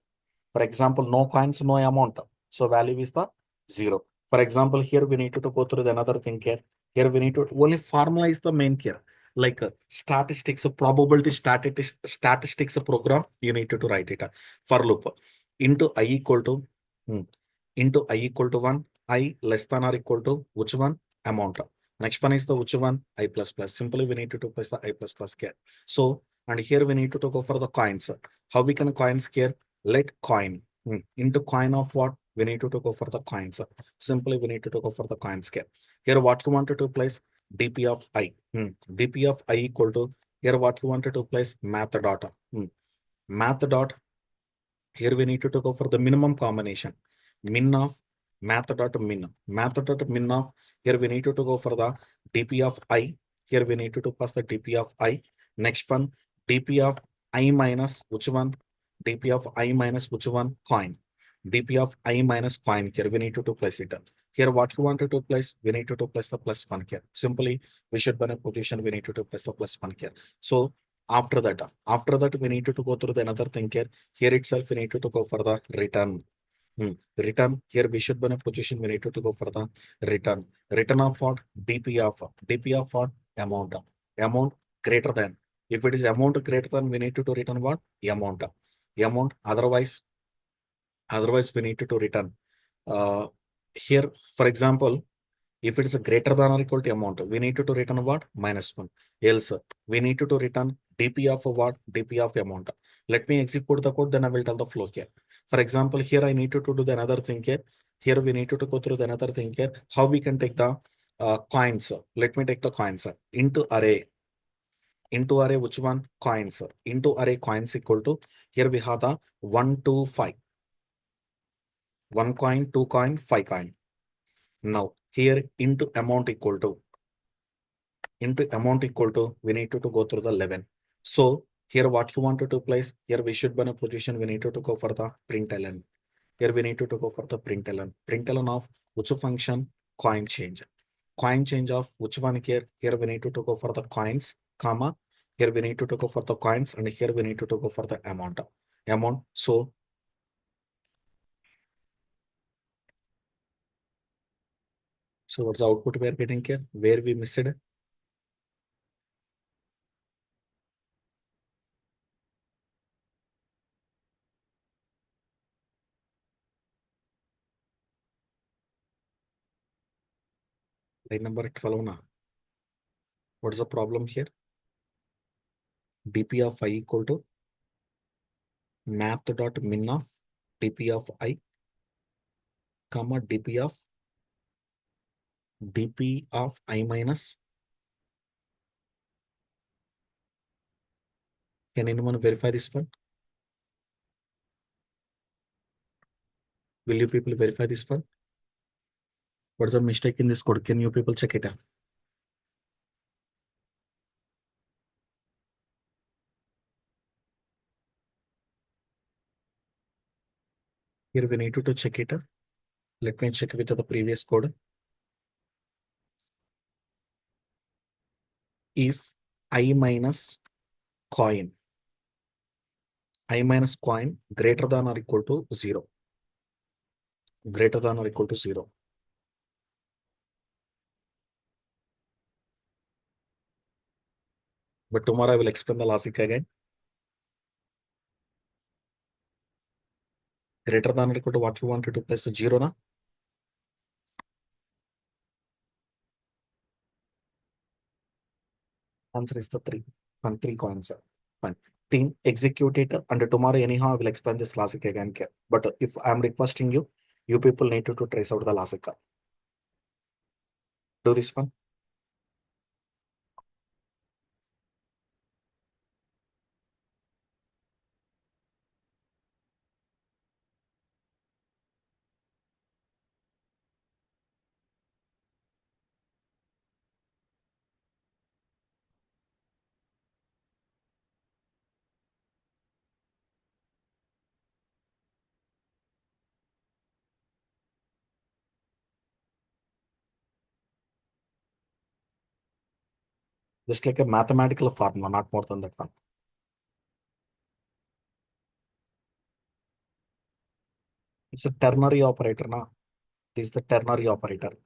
For example, no coins, no amount. So value is the 0. For example, here we need to go through the another thing here. Here we need to only formula is the main here. Like statistics, probability statistics program, you need to write it. For loop into I equal to into I equal to 1, I less than or equal to which one? Amount. Next one is the which one? I plus plus. Simply we need to place the I plus plus here. So, and here we need to go for the coins. How we can coins here? Let coin into coin of what? We need to go for the coins. Simply we need to go for the coins here. Here what you wanted to place? DP of I. DP of I equal to here what you wanted to place? Math dot. Math dot. Here we need to go for the minimum combination. Min of math dot min. Math dot min of here we need to go for the DP of I. Here we need to pass the DP of I. Next one DP of I minus which one? DP of I minus which one? Coin. DP of I minus coin. Here we need to place it. Here what you wanted to place? We need to place the plus one here. Simply we should be in a position we need to place the plus one here. So after that we need to go through the another thing here. Here itself we need to go for the return. Return here we should be in a position we need to go for the return. Return of what? DP of what? Amount greater than. If it is amount greater than, we need to return what? Amount. Otherwise we need to return. Here, for example, if it is greater than or equal to amount, we need to return what? Minus one. Else, we need to return DP of what? DP of amount. Let me execute the code, then I will tell the flow here. For example, here I need to do the another thing here. Here we need to go through the another thing here. How we can take the coins. Let me take the coins into array. Into array, which one? Coins. Into array coins equal to, here we have the 1, 2, 5. 1 coin, 2 coin, 5 coin. Now here into amount equal to, we need to go through the 11. So here what you wanted to place, here we should be in a position we need to go for the println. Here we need to go for the println of which function? Coin change. Coin change of which one here? Here we need to go for the coins, comma. Here we need to go for the coins, and here we need to go for the amount. So what's the output we are getting here? Where we missed? Line number 12 na. What is the problem here? dp of I equal to math dot min of dp of I, comma dp of I minus. Can anyone verify this one? Will you people verify this one? What's the mistake in this code? Can you people check it out? Here we need to check it. Let me check with the previous code. If I minus coin greater than or equal to 0. Greater than or equal to 0. But tomorrow I will explain the logic again. Greater than or equal to what you wanted to place 0 na? Answer is the 3. Fun 3 coins. Fine. Team, execute it, and tomorrow anyhow I will explain this logic again. But if I am requesting you, you people need to trace out the logic. Do this one. Just like a mathematical formula, not more than that one. It's a ternary operator now. This is the ternary operator.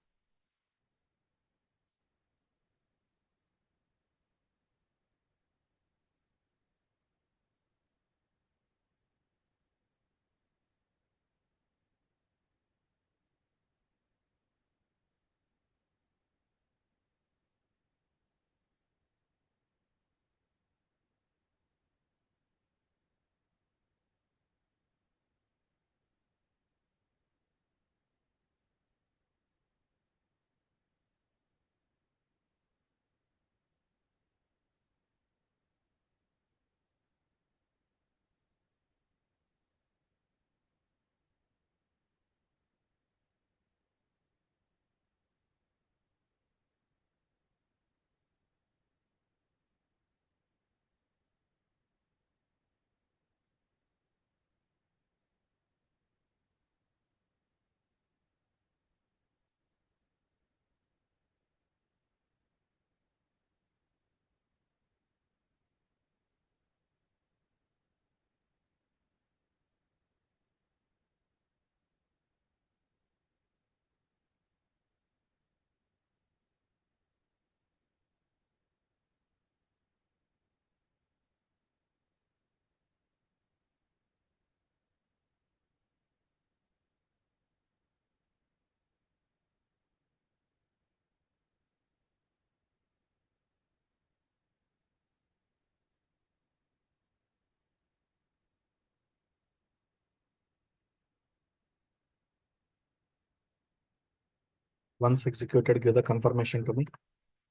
Once executed, give the confirmation to me.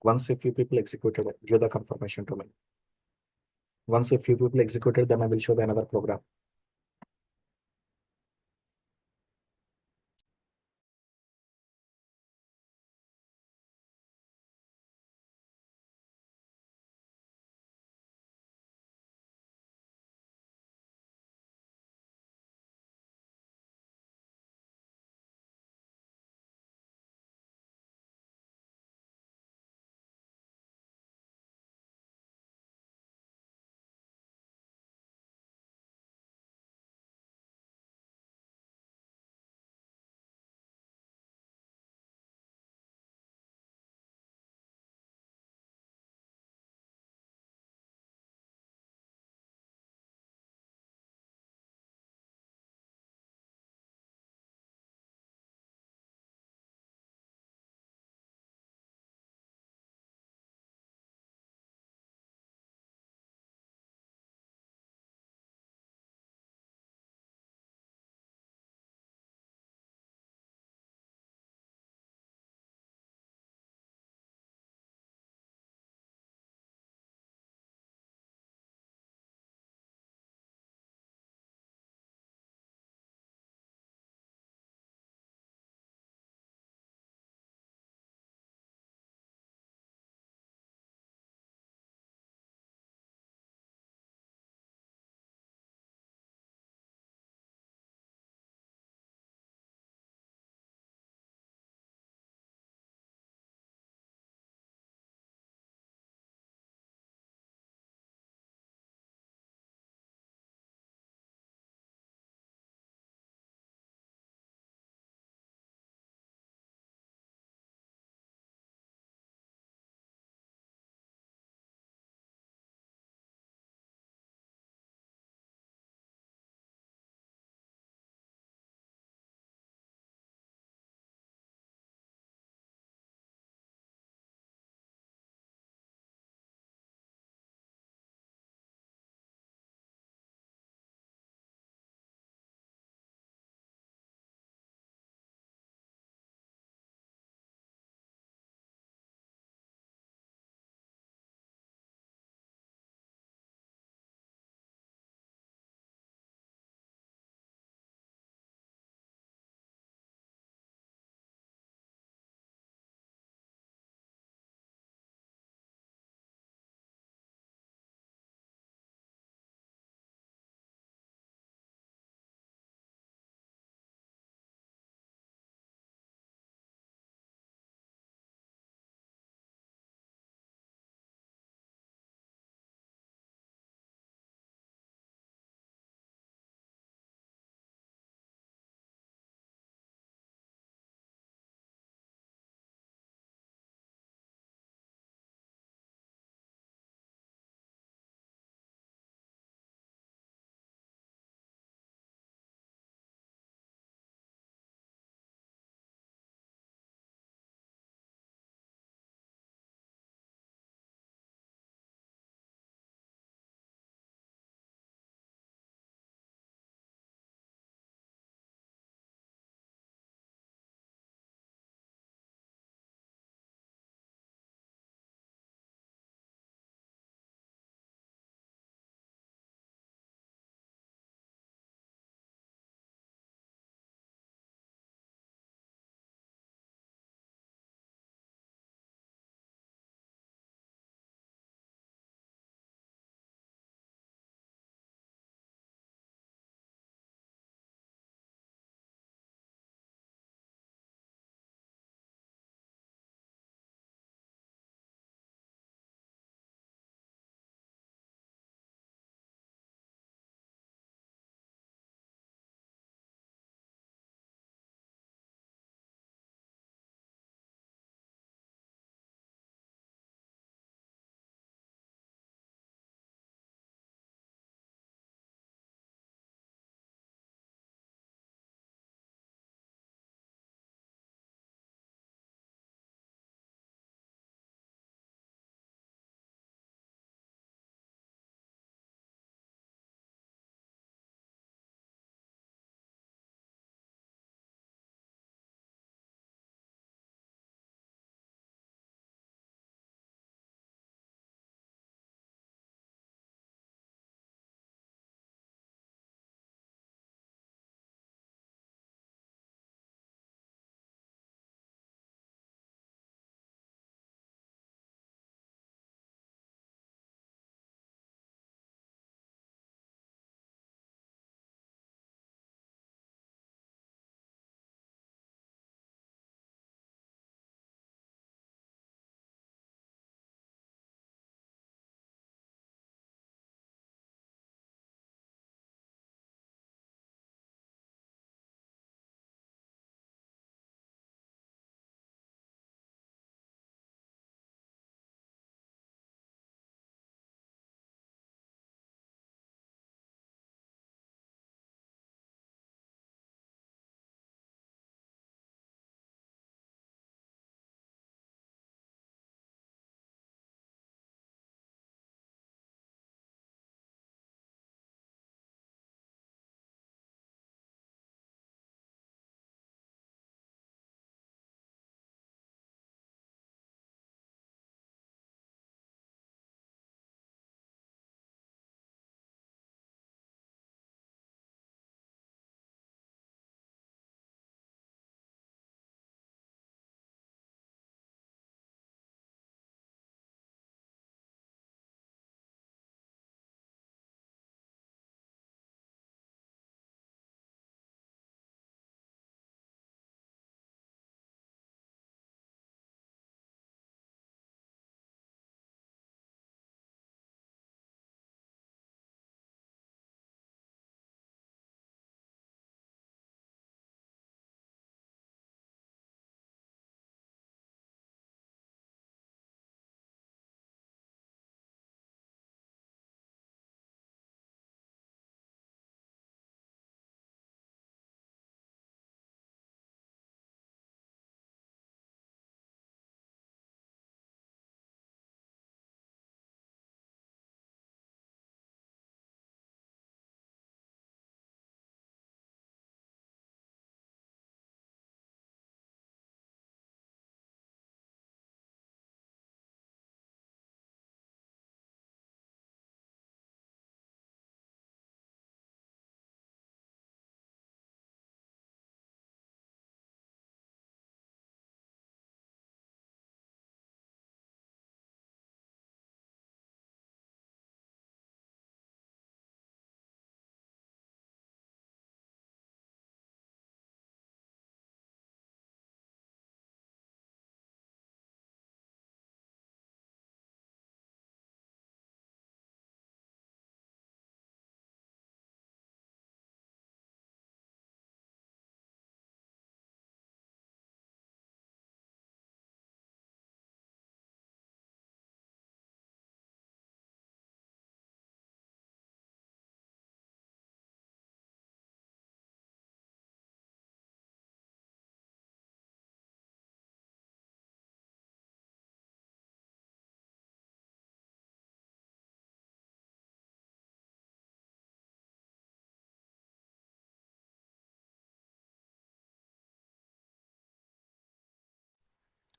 Once if you people executed, give the confirmation to me. Once if you people executed, then I will show the another program.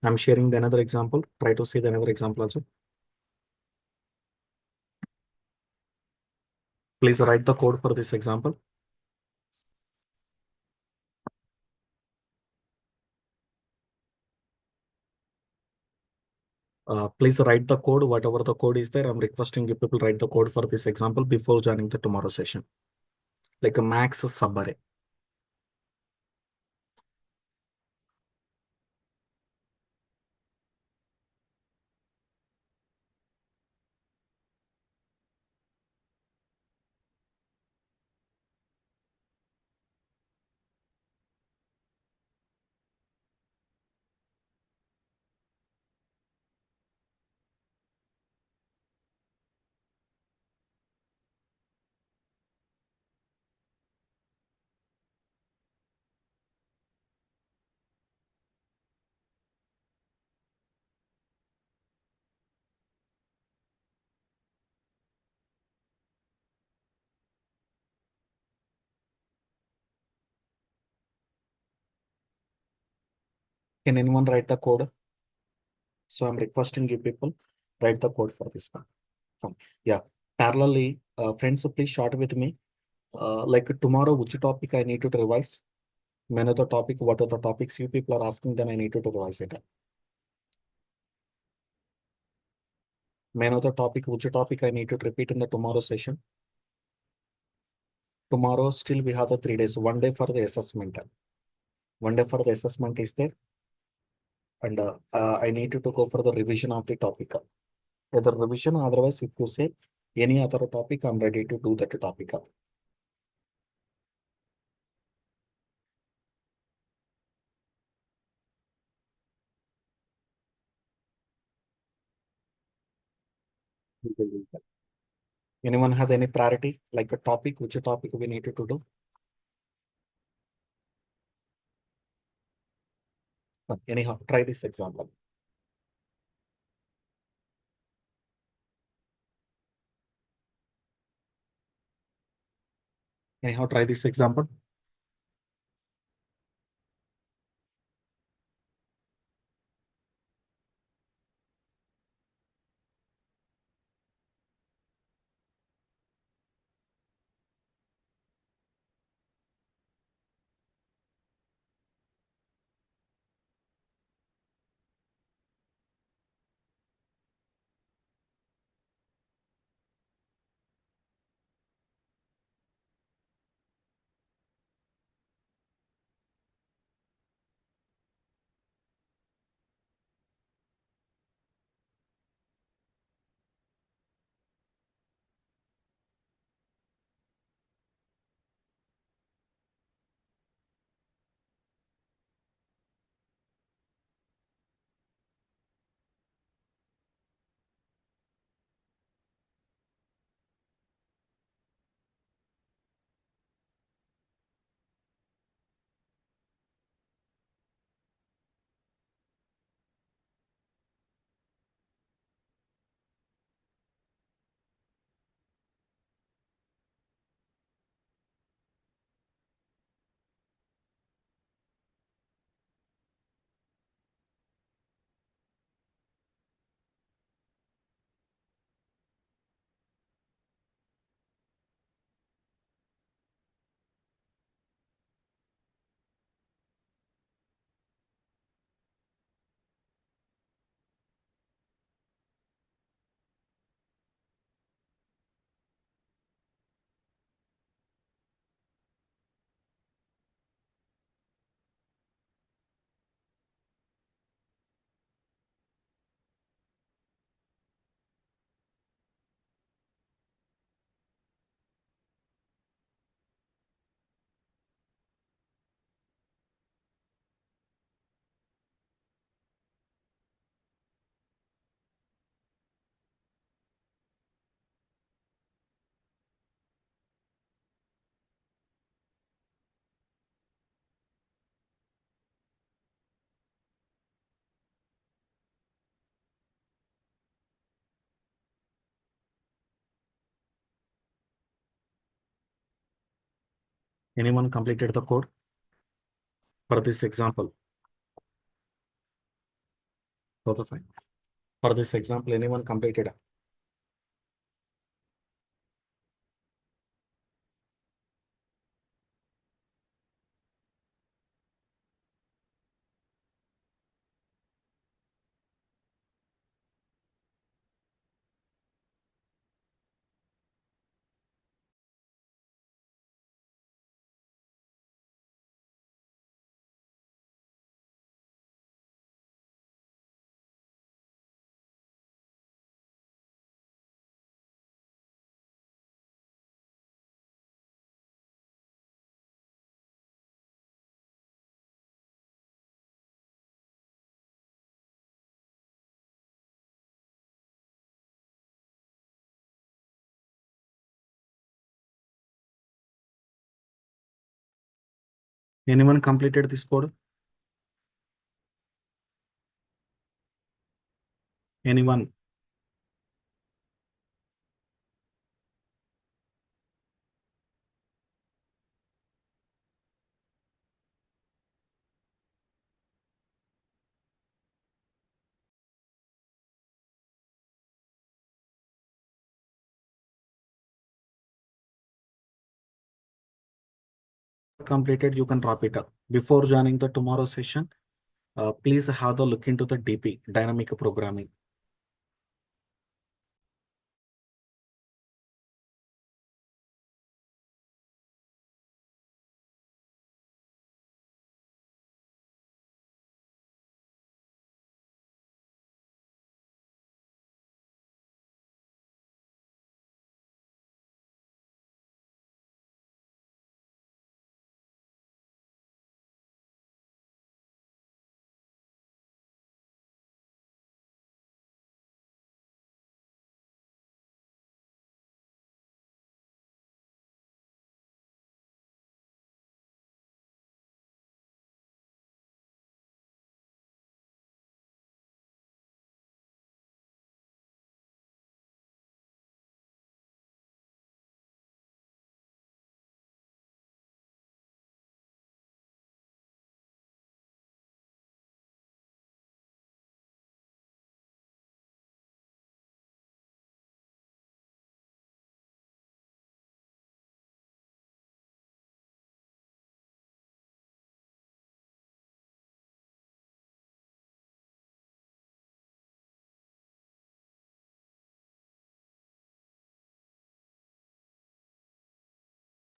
I'm sharing the another example. Try to see the another example also. Please write the code for this example. Please write the code, whatever the code is there. I'm requesting you people write the code for this example before joining the tomorrow session. Like a max subarray. Can anyone write the code? So I'm requesting you people write the code for this one. Fine. Yeah. Parallelly, friends, so please short with me. Like tomorrow, which topic I need to revise? Many of the topic, what are the topics you people are asking, then I need to revise it. Many of the topic, which topic I need to repeat in the tomorrow session. Tomorrow, still we have the 3 days. 1 day for the assessment. 1 day for the assessment is there. And I need to go for the revision of the topic. Either revision, otherwise, if you say any other topic, I'm ready to do that topic. We will do that. Anyone have any priority, like a topic, which topic we need to do? Anyhow, try this example. Anyhow, try this example. Anyone completed the code for this example? Okay, fine. For this example, anyone completed? Anyone completed this code? Anyone? Completed, you can drop it up. Before joining the tomorrow session, please have a look into the DP, dynamic programming.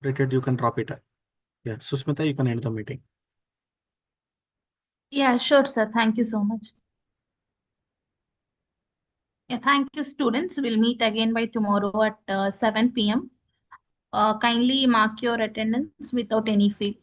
Completed, you can drop it. Yeah, Susmita, you can end the meeting. Yeah, sure, sir. Thank you so much. Yeah, thank you, students. We'll meet again by tomorrow at 7 p.m. Kindly mark your attendance without any fee.